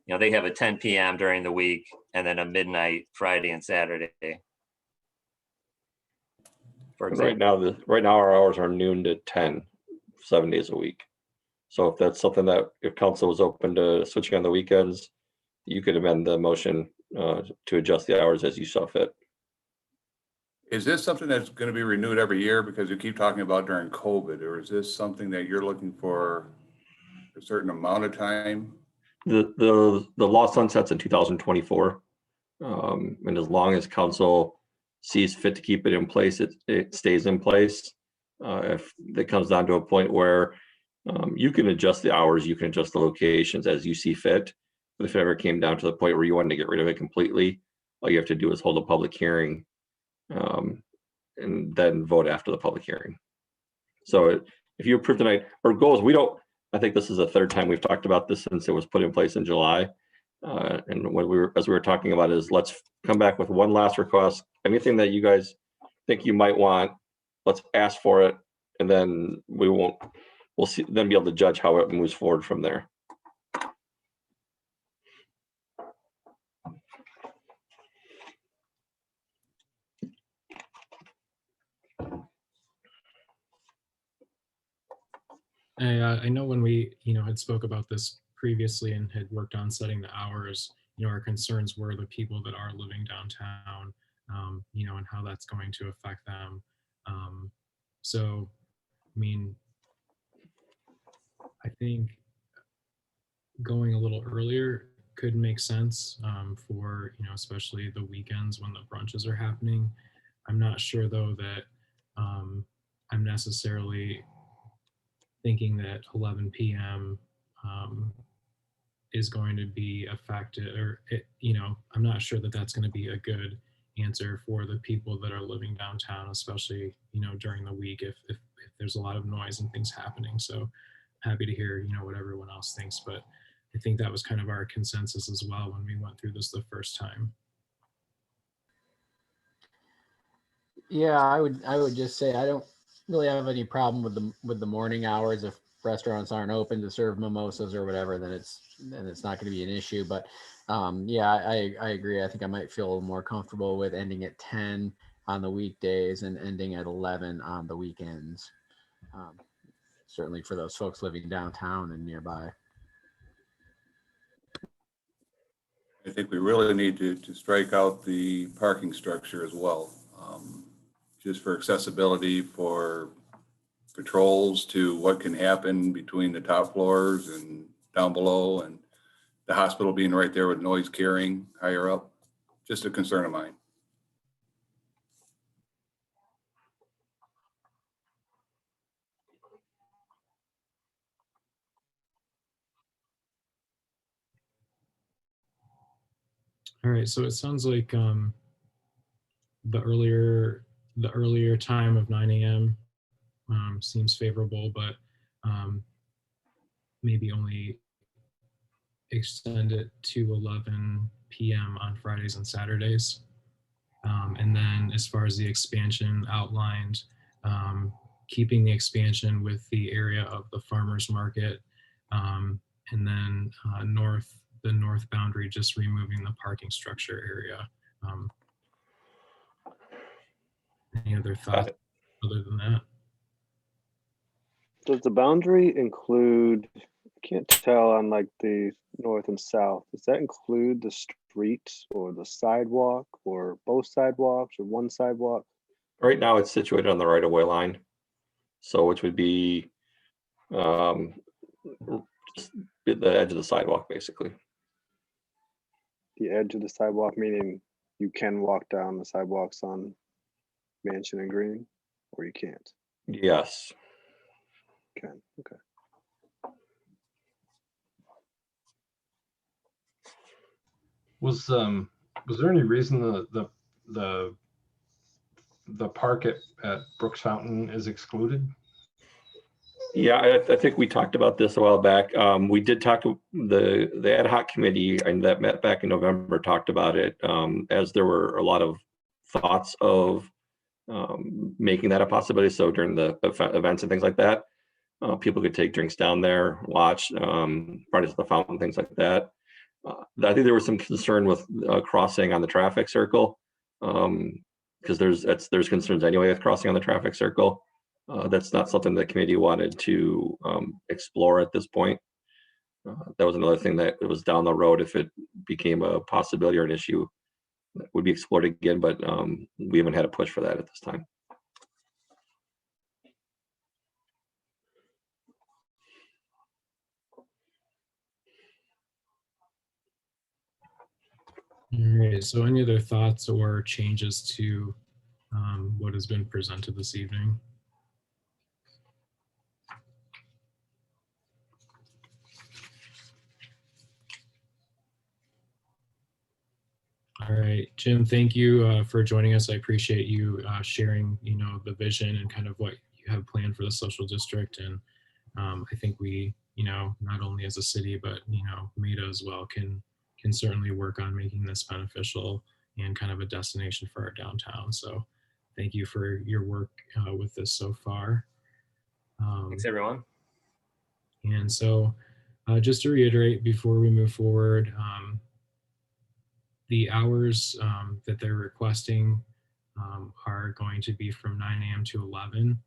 they have a 10 p.m. during the week and then a midnight Friday and Saturday. For example. Right now our hours are noon to 10. 7 days a week. So if that's something that if council was open to switching on the weekends, you could amend the motion to adjust the hours as you saw fit. Is this something that's going to be renewed every year because you keep talking about during COVID, or is this something that you're looking for a certain amount of time? The law sunsets in 2024. And as long as council sees fit to keep it in place, it stays in place. If it comes down to a point where you can adjust the hours, you can adjust the locations as you see fit. But if it ever came down to the point where you wanted to get rid of it completely, all you have to do is hold a public hearing and then vote after the public hearing. So if you approve tonight, our goal is I think this is the third time we've talked about this since it was put in place in July. And as we were talking about is let's come back with one last request. Anything that you guys think you might want, let's ask for it, and then we won't we'll see, then be able to judge how it moves forward from there. I know when we, had spoke about this previously and had worked on setting the hours, our concerns were the people that are living downtown, and how that's going to affect them. So, I mean, I think going a little earlier could make sense for, especially the weekends when the brunches are happening. I'm not sure though that I'm necessarily thinking that 11 p.m. Is going to be affected, or I'm not sure that that's going to be a good answer for the people that are living downtown, especially during the week if there's a lot of noise and things happening. So happy to hear what everyone else thinks, but I think that was kind of our consensus as well when we went through this the first time. Yeah, I would just say I don't really have any problem with the morning hours. If restaurants aren't open to serve mimosas or whatever, then it's not going to be an issue. But yeah, I agree. I think I might feel a little more comfortable with ending at 10 on the weekdays and ending at 11 on the weekends. Certainly for those folks living downtown and nearby. I think we really need to strike out the parking structure as well. Just for accessibility for patrols to what can happen between the top floors and down below, and the hospital being right there with noise carrying higher up. Just a concern of mine. All right, so it sounds like the earlier time of 9 a.m. Seems favorable, but maybe only extend it to 11 p.m. on Fridays and Saturdays. And then as far as the expansion outlined, keeping the expansion with the area of the farmer's market, and then the north boundary, just removing the parking structure area. Any other thoughts other than that? Does the boundary include, I can't tell on like the north and south, does that include the street or the sidewalk or both sidewalks or one sidewalk? Right now it's situated on the right of way line. So which would be just the edge of the sidewalk, basically. The edge of the sidewalk, meaning you can walk down the sidewalks on Mansion and Green, or you can't? Yes. Can, okay. Was there any reason the park at Brooks Fountain is excluded? Yeah, I think we talked about this a while back. We did talk to the ad hoc committee, and that met back in November, talked about it, as there were a lot of thoughts of making that a possibility. So during the events and things like that, people could take drinks down there, watch parties at the fountain, things like that. I think there was some concern with crossing on the traffic circle, because there's concerns anyway with crossing on the traffic circle. That's not something the committee wanted to explore at this point. That was another thing that was down the road if it became a possibility or an issue that would be explored again, but we haven't had a push for that at this time. All right, so any other thoughts or changes to what has been presented this evening? All right, Jim, thank you for joining us. I appreciate you sharing, the vision and kind of what you have planned for the social district. And I think we, not only as a city, but, MEDA as well can certainly work on making this beneficial and kind of a destination for our downtown. So thank you for your work with this so far. Thanks, everyone. And so just to reiterate before we move forward, the hours that they're requesting are going to be from 9 a.m. to 11.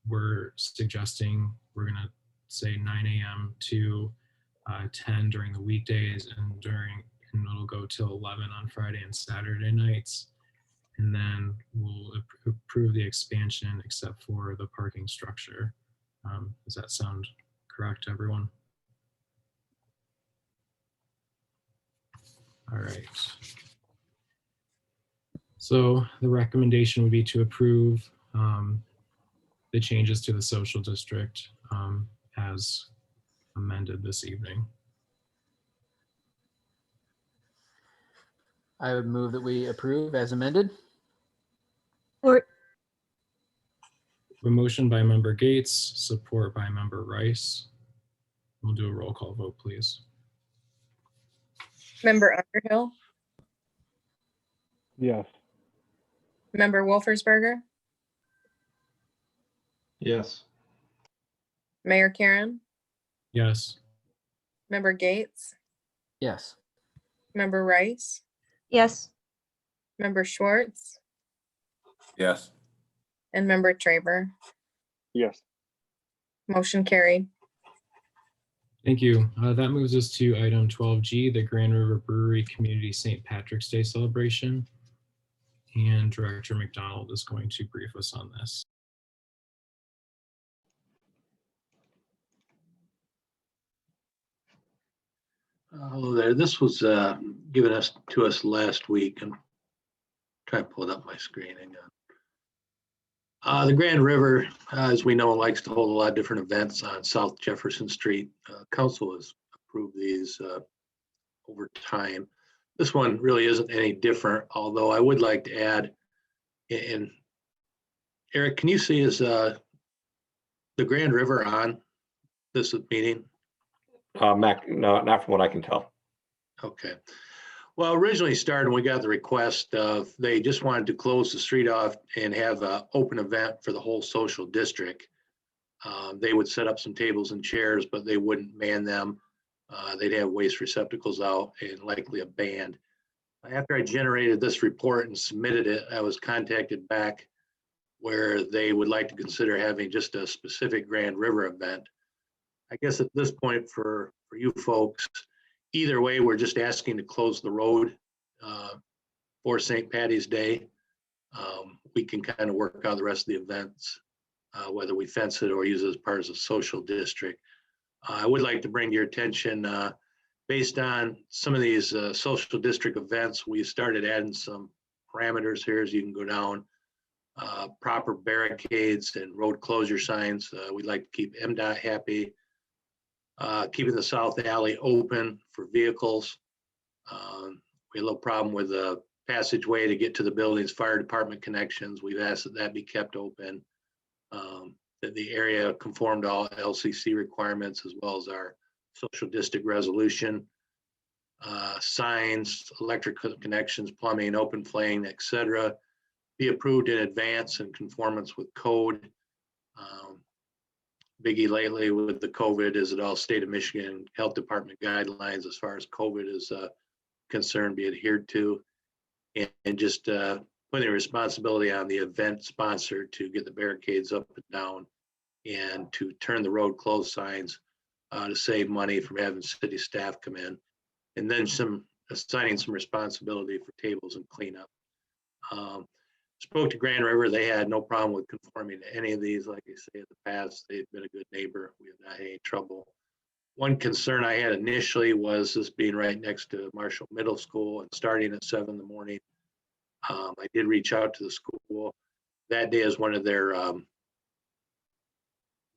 We're suggesting we're going to say 9 a.m. to 10 during the weekdays, and it'll go till 11 on Friday and Saturday nights. And then we'll approve the expansion except for the parking structure. Does that sound correct to everyone? All right. So the recommendation would be to approve the changes to the social district as amended this evening. I would move that we approve as amended. A motion by member Gates, support by member Rice. We'll do a roll call vote, please. Member Underhill, Yes. member Wolfersberger, Yes. Mayor Karen, Yes. member Gates, Yes. member Rice, Yes. member Schwartz, Yes. and member Traver. Yes. Motion carried. Thank you. That moves us to item 12G, the Grand River Brewery Community St. Patrick's Day celebration. And Director McDonald is going to brief us on this. Hello there. This was given to us last week. I'm trying to pull it up my screen. Hang on. The Grand River, as we know, likes to hold a lot of different events on South Jefferson Street. Council has approved these over time. This one really isn't any different, although I would like to add, and Eric, can you see is the Grand River on this meeting? Mac, no, not from what I can tell. Okay. Well, originally started, we got the request of, they just wanted to close the street off and have an open event for the whole social district. They would set up some tables and chairs, but they wouldn't man them. They'd have waste receptacles out and likely a band. After I generated this report and submitted it, I was contacted back where they would like to consider having just a specific Grand River event. I guess at this point for you folks, either way, we're just asking to close the road for St. Patty's Day. We can kind of work out the rest of the events, whether we fence it or use it as part of the social district. I would like to bring to your attention, based on some of these social district events, we started adding some parameters here as you can go down. Proper barricades and road closure signs. We'd like to keep MDOT happy. Keeping the south alley open for vehicles. We had a little problem with the passageway to get to the buildings, fire department connections. We've asked that that be kept open. That the area conformed to all LCC requirements as well as our social district resolution. Signs, electrical connections, plumbing, open flame, etc. Be approved in advance in conformance with code. Biggie lately with the COVID is it all state of Michigan Health Department guidelines as far as COVID is concerned be adhered to, and just putting responsibility on the event sponsor to get the barricades up and down and to turn the road closed signs to save money from having city staff come in, and then assigning some responsibility for tables and cleanup. Spoke to Grand River. They had no problem with conforming to any of these. Like I say, in the past, they've been a good neighbor. We have not had any trouble. One concern I had initially was this being right next to Marshall Middle School and starting at 7 in the morning. I did reach out to the school. That day is one of their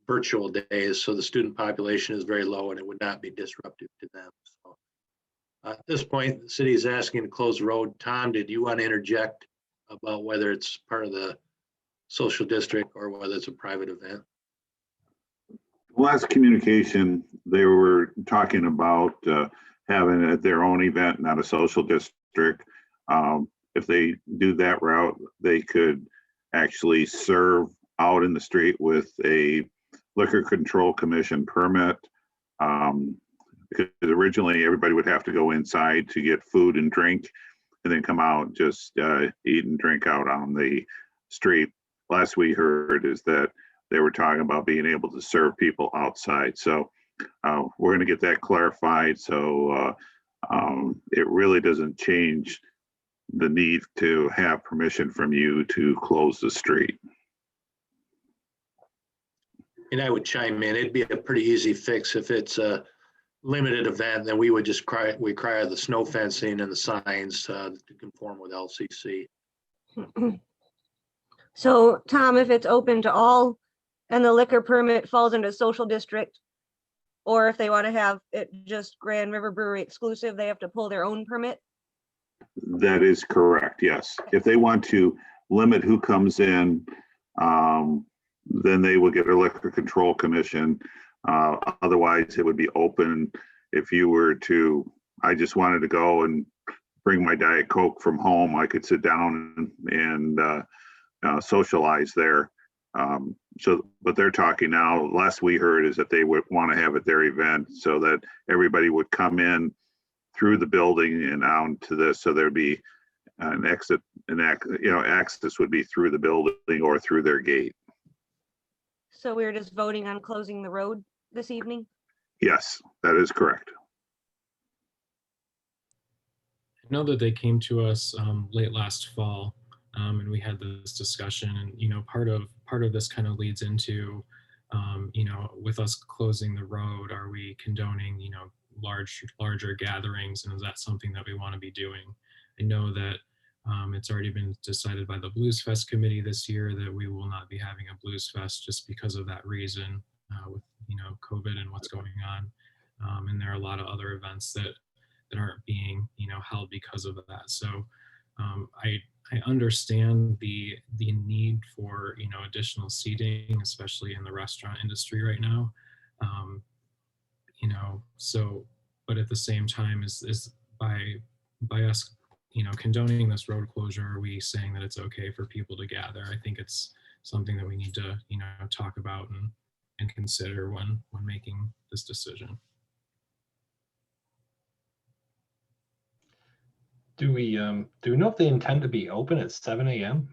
virtual days, so the student population is very low and it would not be disruptive to them. So at this point, the city is asking to close the road. Tom, did you want to interject about whether it's part of the social district or whether it's a private event? Last communication, they were talking about having it their own event, not a social district. If they do that route, they could actually serve out in the street with a Liquor Control Commission permit. Because originally everybody would have to go inside to get food and drink and then come out, just eat and drink out on the street. Last we heard is that they were talking about being able to serve people outside. So we're going to get that clarified. So it really doesn't change the need to have permission from you to close the street. And I would chime in, it'd be a pretty easy fix if it's a limited event, then we would just require the snow fencing and the signs to conform with LCC. So Tom, if it's open to all and the liquor permit falls into social district, or if they want to have it just Grand River Brewery exclusive, they have to pull their own permit? That is correct, yes. If they want to limit who comes in, then they will get a liquor control commission. Otherwise, it would be open. If you were to, I just wanted to go and bring my Diet Coke from home, I could sit down and socialize there. But they're talking now, last we heard is that they would want to have at their event so that everybody would come in through the building and out to this. So there'd be an exit, access would be through the building or through their gate. So we're just voting on closing the road this evening? Yes, that is correct. I know that they came to us late last fall, and we had this discussion, and part of this kind of leads into with us closing the road, are we condoning larger gatherings, and is that something that we want to be doing? I know that it's already been decided by the Blues Fest committee this year that we will not be having a Blues Fest just because of that reason, with COVID and what's going on, and there are a lot of other events that aren't being held because of that. So I understand the need for additional seating, especially in the restaurant industry right now. So, but at the same time, is by us condoning this road closure, are we saying that it's okay for people to gather? I think it's something that we need to talk about and consider when making this decision. Do we know if they intend to be open at 7 a.m.?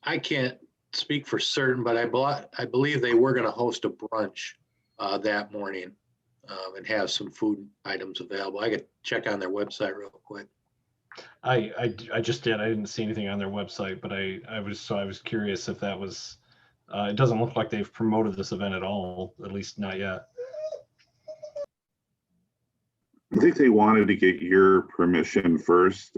I can't speak for certain, but I believe they were going to host a brunch that morning and have some food items available. I could check on their website real quick. I just did. I didn't see anything on their website, but I was curious if that was. It doesn't look like they've promoted this event at all, at least not yet. I think they wanted to get your permission first.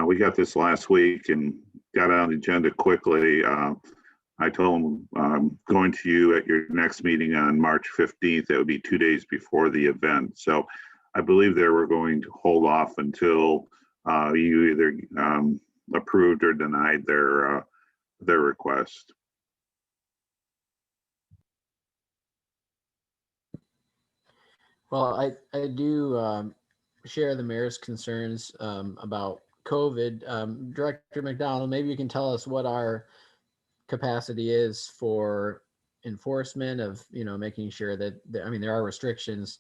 We got this last week and got on the agenda quickly. I told them I'm going to you at your next meeting on March 15th. That would be 2 days before the event. So I believe they were going to hold off until you either approved or denied their request. Well, I do share the mayor's concerns about COVID. Director McDonald, maybe you can tell us what our capacity is for enforcement of, making sure that, there are restrictions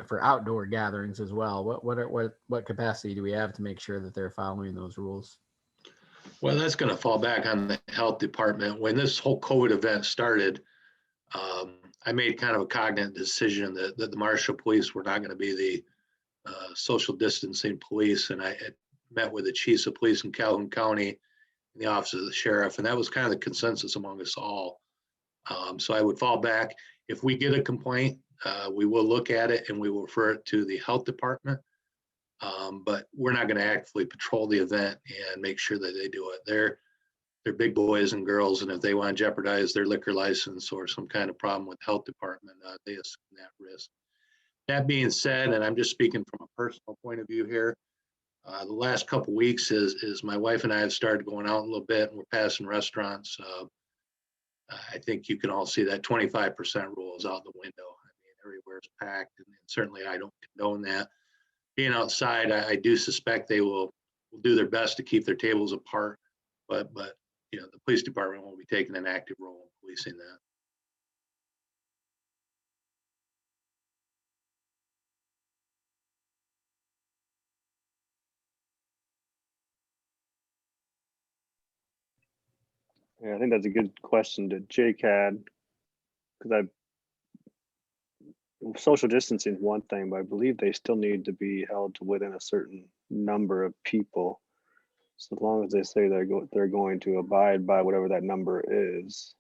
for outdoor gatherings as well. What capacity do we have to make sure that they're following those rules? Well, that's going to fall back on the health department. When this whole COVID event started, I made kind of a cognizant decision that the Marshall Police were not going to be the social distancing police. And I met with the chiefs of police in Calhoun County and the office of the sheriff. And that was kind of the consensus among us all. So I would fall back. If we get a complaint, we will look at it and we will refer it to the health department. But we're not going to actively patrol the event and make sure that they do it. They're big boys and girls, and if they want to jeopardize their liquor license or some kind of problem with the health department, they assume that risk. That being said, and I'm just speaking from a personal point of view here, the last couple of weeks is my wife and I have started going out a little bit, and we're passing restaurants. I think you can all see that 25% rule is out the window. I mean, everywhere's packed, and certainly I don't condone that. Being outside, I do suspect they will do their best to keep their tables apart, but the police department will be taking an active role in policing that. Yeah, I think that's a good question to Jake had, because social distancing is one thing, but I believe they still need to be held to within a certain number of people. So as long as they say they're going to abide by whatever that number is.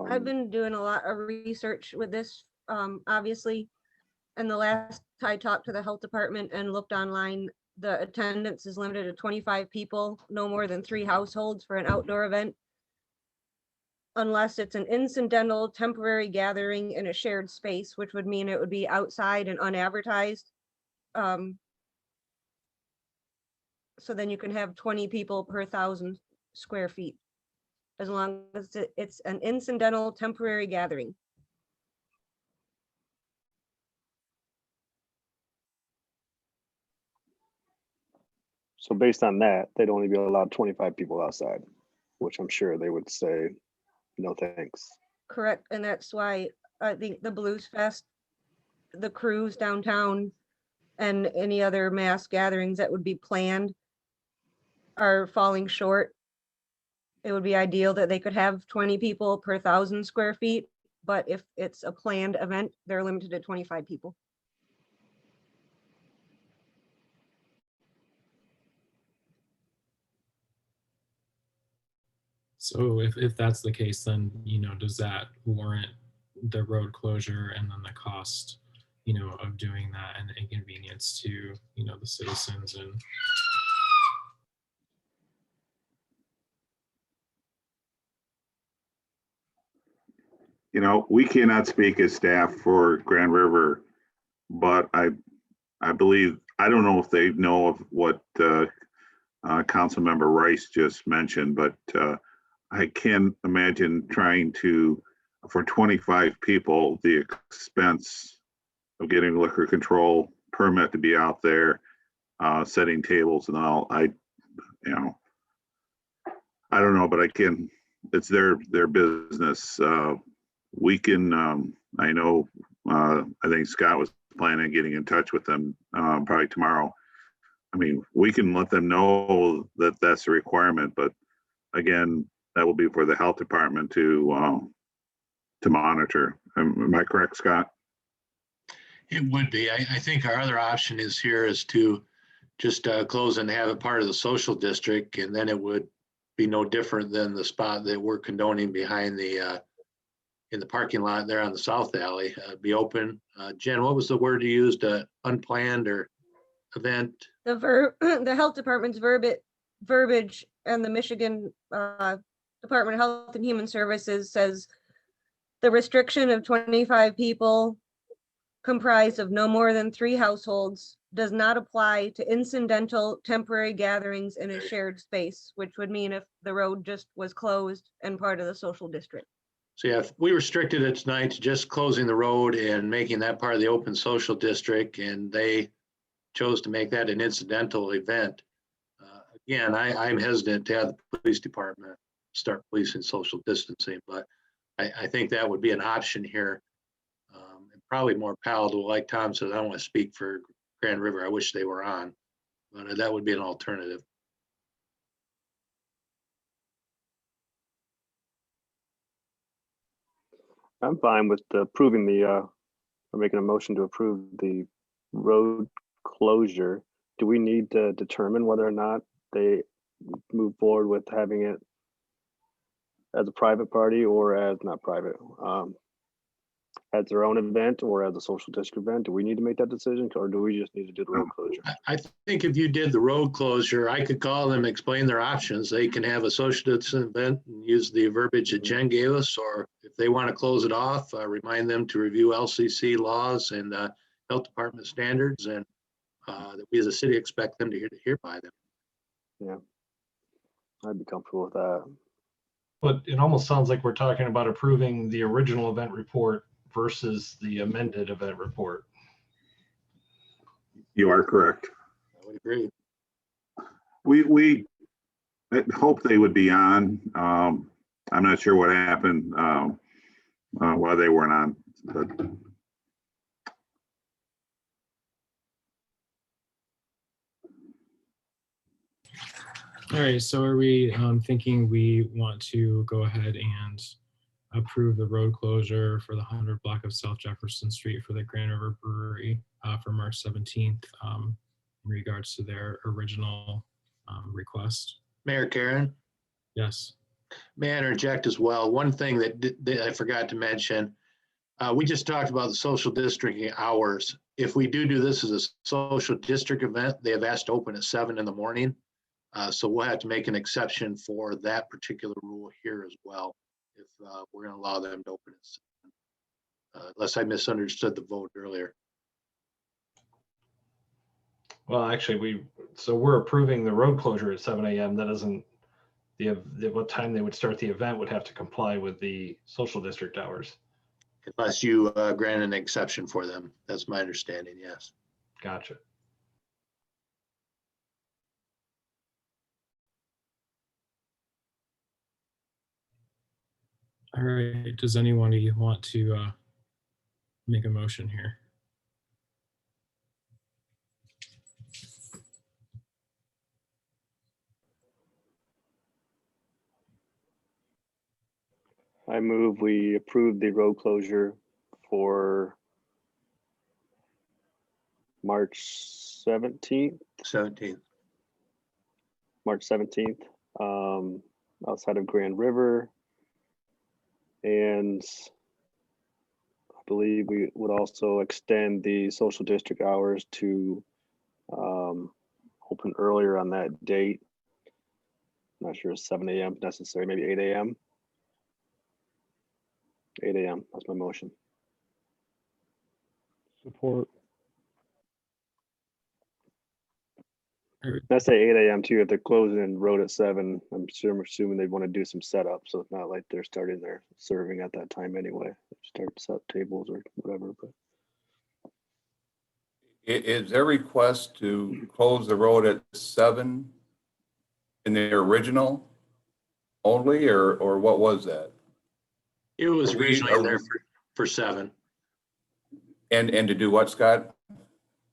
I've been doing a lot of research with this, obviously. And the last I talked to the health department and looked online, the attendance is limited to 25 people, no more than 3 households for an outdoor event. Unless it's an incidental temporary gathering in a shared space, which would mean it would be outside and unadvertised. So then you can have 20 people per 1,000 square feet, as long as it's an incidental temporary gathering. So based on that, they'd only be allowed 25 people outside, which I'm sure they would say, no thanks. Correct, and that's why I think the Blues Fest, the cruise downtown, and any other mass gatherings that would be planned are falling short. It would be ideal that they could have 20 people per 1,000 square feet, but if it's a planned event, they're limited to 25 people. So if that's the case, then, does that warrant the road closure and then the cost, of doing that and the inconvenience to, the citizens and. We cannot speak as staff for Grand River, but I believe, I don't know if they know of what Councilmember Rice just mentioned, but I can imagine trying to, for 25 people, the expense of getting a liquor control permit to be out there, setting tables and all. I don't know, but it's their business. We can, I know, I think Scott was planning on getting in touch with them probably tomorrow. I mean, we can let them know that that's a requirement, but again, that will be for the health department to monitor. Am I correct, Scott? It would be. I think our other option is to just close and have it part of the social district, and then it would be no different than the spot that we're condoning behind in the parking lot there on the south alley. Be open. Jen, what was the word you used? Unplanned or event? The health department's verbiage and the Michigan Department of Health and Human Services says the restriction of 25 people comprised of no more than 3 households does not apply to incidental temporary gatherings in a shared space, which would mean if the road just was closed and part of the social district. So yeah, if we restricted it tonight to just closing the road and making that part of the open social district, and they chose to make that an incidental event. Again, I'm hesitant to have the police department start policing social distancing, but I think that would be an option here. And probably more palatable, like Tom said, I don't want to speak for Grand River. I wish they were on, but that would be an alternative. I'm fine with approving or making a motion to approve the road closure. Do we need to determine whether or not they move forward with having it as a private party or as not private, as their own event or as a social district event? Do we need to make that decision, or do we just need to do the road closure? I think if you did the road closure, I could call them, explain their options. They can have a social distancing event and use the verbiage that Jen gave us, or if they want to close it off, remind them to review LCC laws and health department standards, and that we as a city expect them to hear by them. Yeah, I'd be comfortable with that. But it almost sounds like we're talking about approving the original event report versus the amended event report. You are correct. I would agree. We I hope they would be on. I'm not sure what happened while they weren't on. But All right, so are we thinking we want to go ahead and approve the road closure for the 100 block of South Jefferson Street for the Grand River Brewery for March 17th in regards to their original request? Mayor Karen, Yes. may I interject as well? One thing that I forgot to mention, we just talked about the social districting hours. If we do this as a social district event, they have asked to open at 7 in the morning. So we'll have to make an exception for that particular rule here as well, if we're going to allow them to open it. Unless I misunderstood the vote earlier. Well, actually, we're approving the road closure at 7 a.m. That doesn't, what time they would start the event would have to comply with the social district hours. Unless you grant an exception for them. That's my understanding, yes. Gotcha. All right, does anybody want to make a motion here? I move we approve the road closure for March 17th. 17th. March 17th, outside of Grand River. And I believe we would also extend the social district hours to open earlier on that date. I'm not sure it's 7 a.m. necessary, maybe 8 a.m. 8 a.m. That's my motion. Support. I say 8 a.m. too. If they're closing road at 7, I'm assuming they want to do some setup. So it's not like they're starting their serving at that time anyway. They start to set up tables or whatever. But Is their request to close the road at 7 in the original only, or what was that? It was Are we- originally are there we- for 7. And to do what, Scott?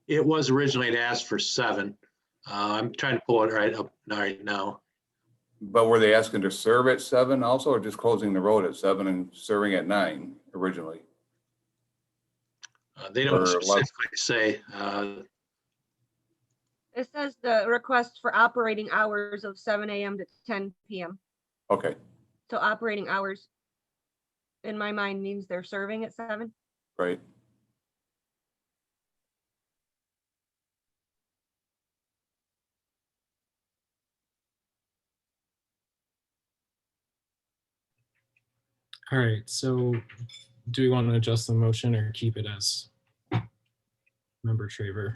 It was originally asked for 7. I'm trying to pull it right up right now. But were they asking to serve at 7 also, or just closing the road at 7 and serving at 9 originally? They don't Or specifically say. It says the request for operating hours of 7 a.m. to 10 p.m. Okay, So operating hours, in my mind, means they're serving at 7. right. All right, so do we want to adjust the motion or keep it as Member Traver?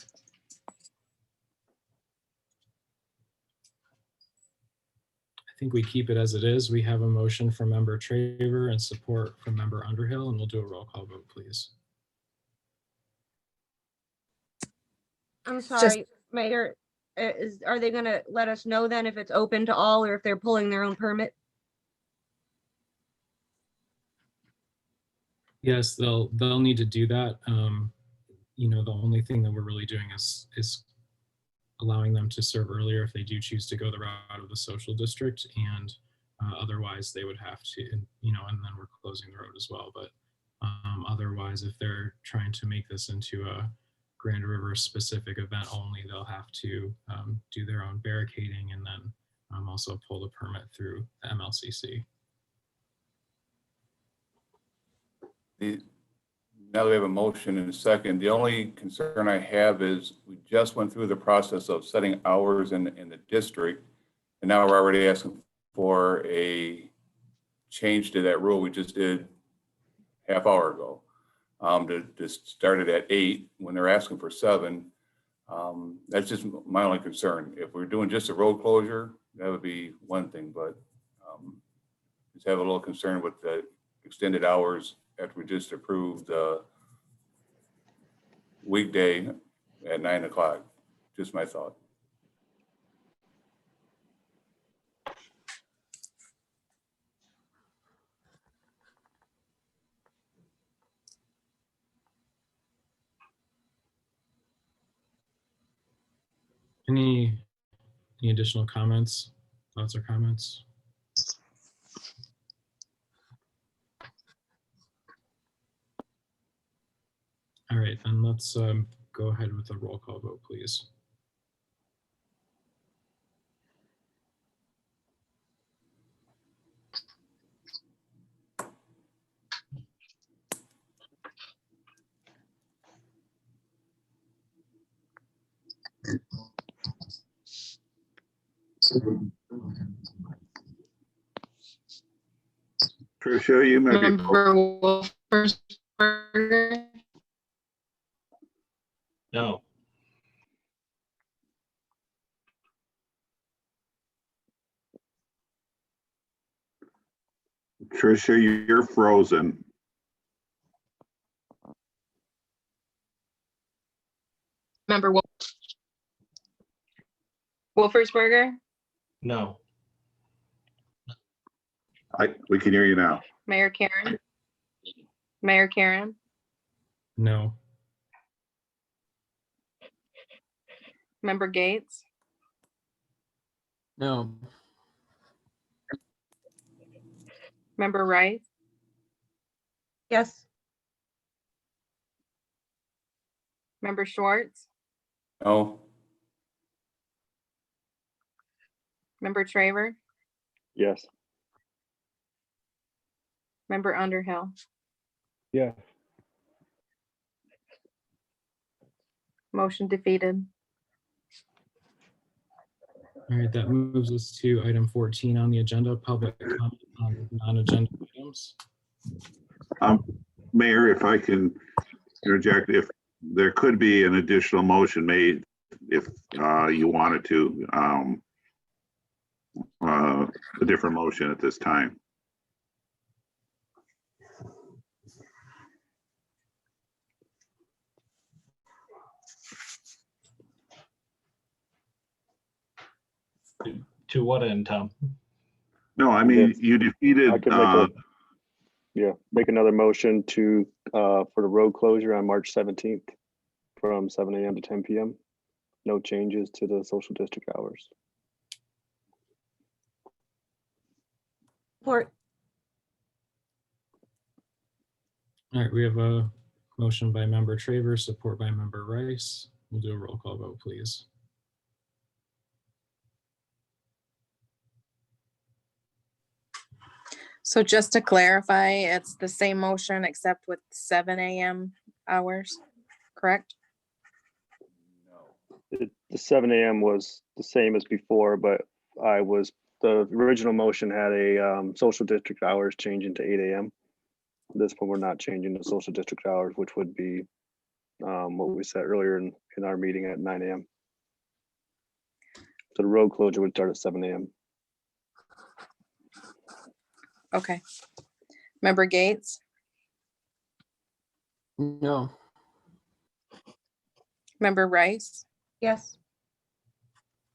I think we keep it as it is. We have a motion from Member Traver and support from Member Underhill, and we'll do a roll call vote, please. I'm sorry, Mayor, are they gonna let us know then if it's open to all or if they're pulling their own permit? Yes, they'll need to do that. You know, the only thing that we're really doing is allowing them to serve earlier if they do choose to go the route of the social district, and otherwise they would have to, you know, and then we're closing the road as well. But otherwise, if they're trying to make this into a Grand River specific event only, they'll have to do their own barricading and then also pull the permit through the MLCC. Now that we have a motion and a second, the only concern I have is we just went through the process of setting hours in the district, and now we're already asking for a change to that rule we just did half hour ago, to start it at 8 when they're asking for 7. That's just my only concern. If we're doing just a road closure, that would be one thing, but just have a little concern with the extended hours after we just approved the weekday at 9 o'clock. Just my thought. Any additional comments, thoughts or comments? All right, then let's go ahead with a roll call vote, please. Tricia, you may be. Member Wolfersberger, No. Tricia, you're frozen. Member Wolfersberger, No. We can hear you now. Mayor Karen, Mayor Karen, No. Member Gates, No. Member Rice, Yes. Member Schwartz, No. Member Traver, Yes. Member Underhill. Yeah. Motion defeated. All right, that moves us to item 14 on the agenda, public comment on non-agenda items. Mayor, if I can interject, if there could be an additional motion made, if you wanted to, a different motion at this time. To what end, Tom? No, I mean, you defeated, I can make another motion to, for the road closure on March 17th from 7 a.m. to 10 p.m. No changes to the social district hours. Support. All right, we have a motion by member Traver, support by member Rice. We'll do a roll call vote, please. So just to clarify, it's the same motion except with 7 a.m. hours, correct? The 7 a.m. was the same as before, but the original motion had a social district hours changing to 8 a.m. This one, we're not changing the social district hours, which would be what we said earlier in our meeting at 9 a.m. So the road closure would start at 7 a.m. Okay. Member Gates, No. Member Rice, Yes.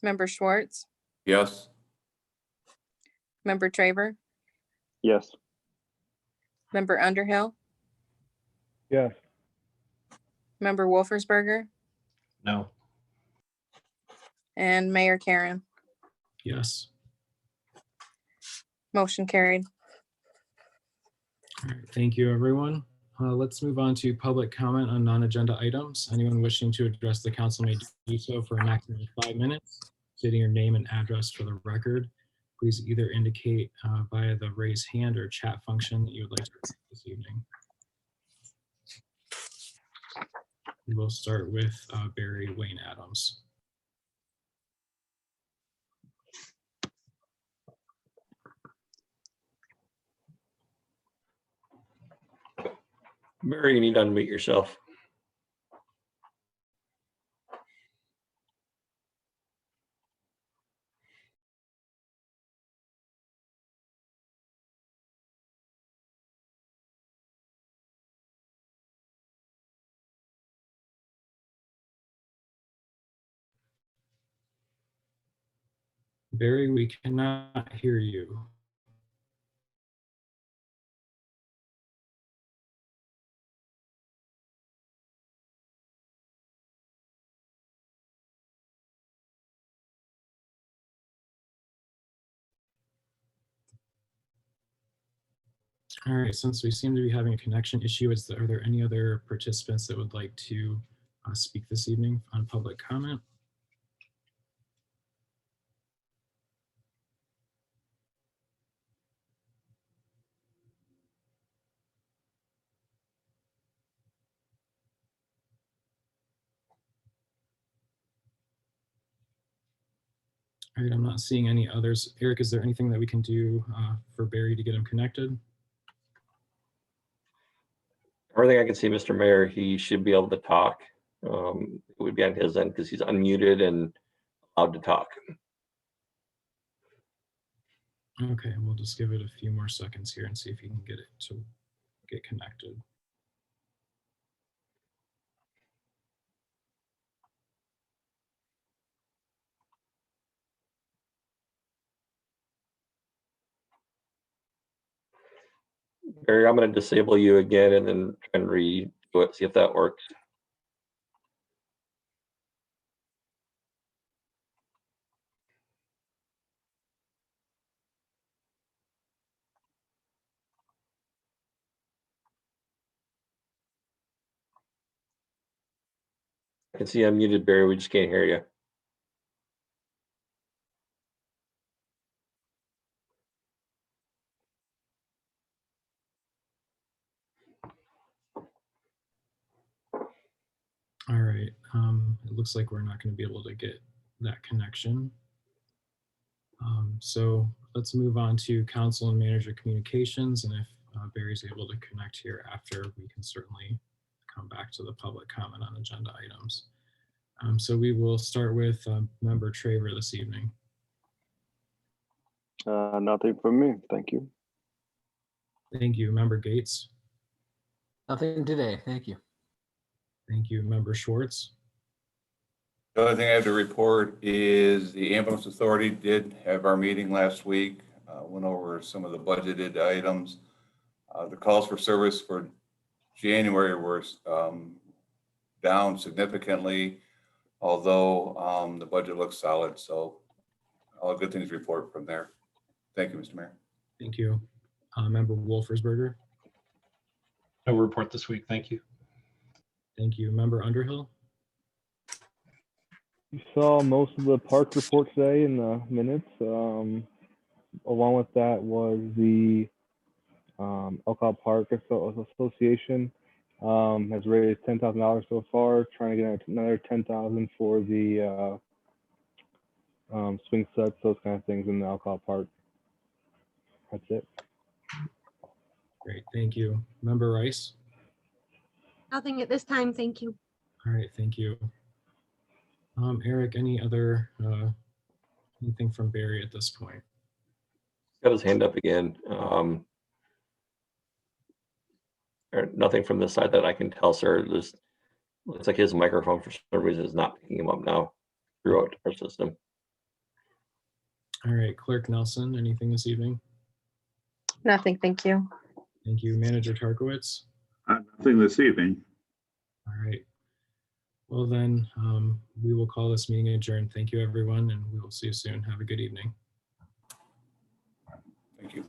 Member Schwartz, Yes. Member Traver, Yes. Member Underhill, Yes. Member Wolfersberger, No. and Mayor Karen. Yes. Motion carried. All right, thank you, everyone. Let's move on to public comment on non-agenda items. Anyone wishing to address the council may do so for a maximum of 5 minutes, stating your name and address for the record. Please either indicate via the raise hand or chat function that you would like to address this evening. We'll start with Barry Wayne Adams. Barry, you need to unmute yourself. Barry, we cannot hear you. All right, since we seem to be having a connection issue, are there any other participants that would like to speak this evening on public comment? All right, I'm not seeing any others. Eric, is there anything that we can do for Barry to get him connected? Everything I can see, Mr. Mayor, he should be able to talk. It would be on his end because he's unmuted and allowed to talk. Okay, we'll just give it a few more seconds here and see if he can get it to get connected. Barry, I'm going to disable you again and then try and redo it, see if that works. I can see I'm muted, Barry. We just can't hear you. All right, it looks like we're not going to be able to get that connection. So let's move on to council and manager communications. And if Barry's able to connect here after, we can certainly come back to the public comment on agenda items. So we will start with member Traver this evening. Nothing from me. Thank you. Thank you. Member Gates. Nothing today. Thank you. Thank you. Member Schwartz. The only thing I have to report is the ambulance authority did have our meeting last week. Went over some of the budgeted items. The calls for service for January were down significantly, although the budget looks solid. So all good things to report from there. Thank you, Mr. Mayor. Thank you. Member Wolfersberger. No report this week. Thank you. Thank you. Member Underhill. You saw most of the park report today in the minutes. Along with that was the Elkhart Park Association has raised $10,000 so far, trying to get another $10,000 for the swing sets, those kind of things in the Elkhart Park. That's it. Great. Thank you. Member Rice. Nothing at this time, thank you. All right. Thank you. Eric, any other anything from Barry at this point? Got his hand up again. Or nothing from this side that I can tell, sir. This looks like his microphone for some reason is not picking him up now throughout our system. All right, Clerk Nelson, anything this evening? Nothing, thank you. Thank you. Manager Tarkowitz? Nothing this evening. All right. Well then, we will call this meeting adjourned. Thank you, everyone, and we will see you soon. Have a good evening. Thank you.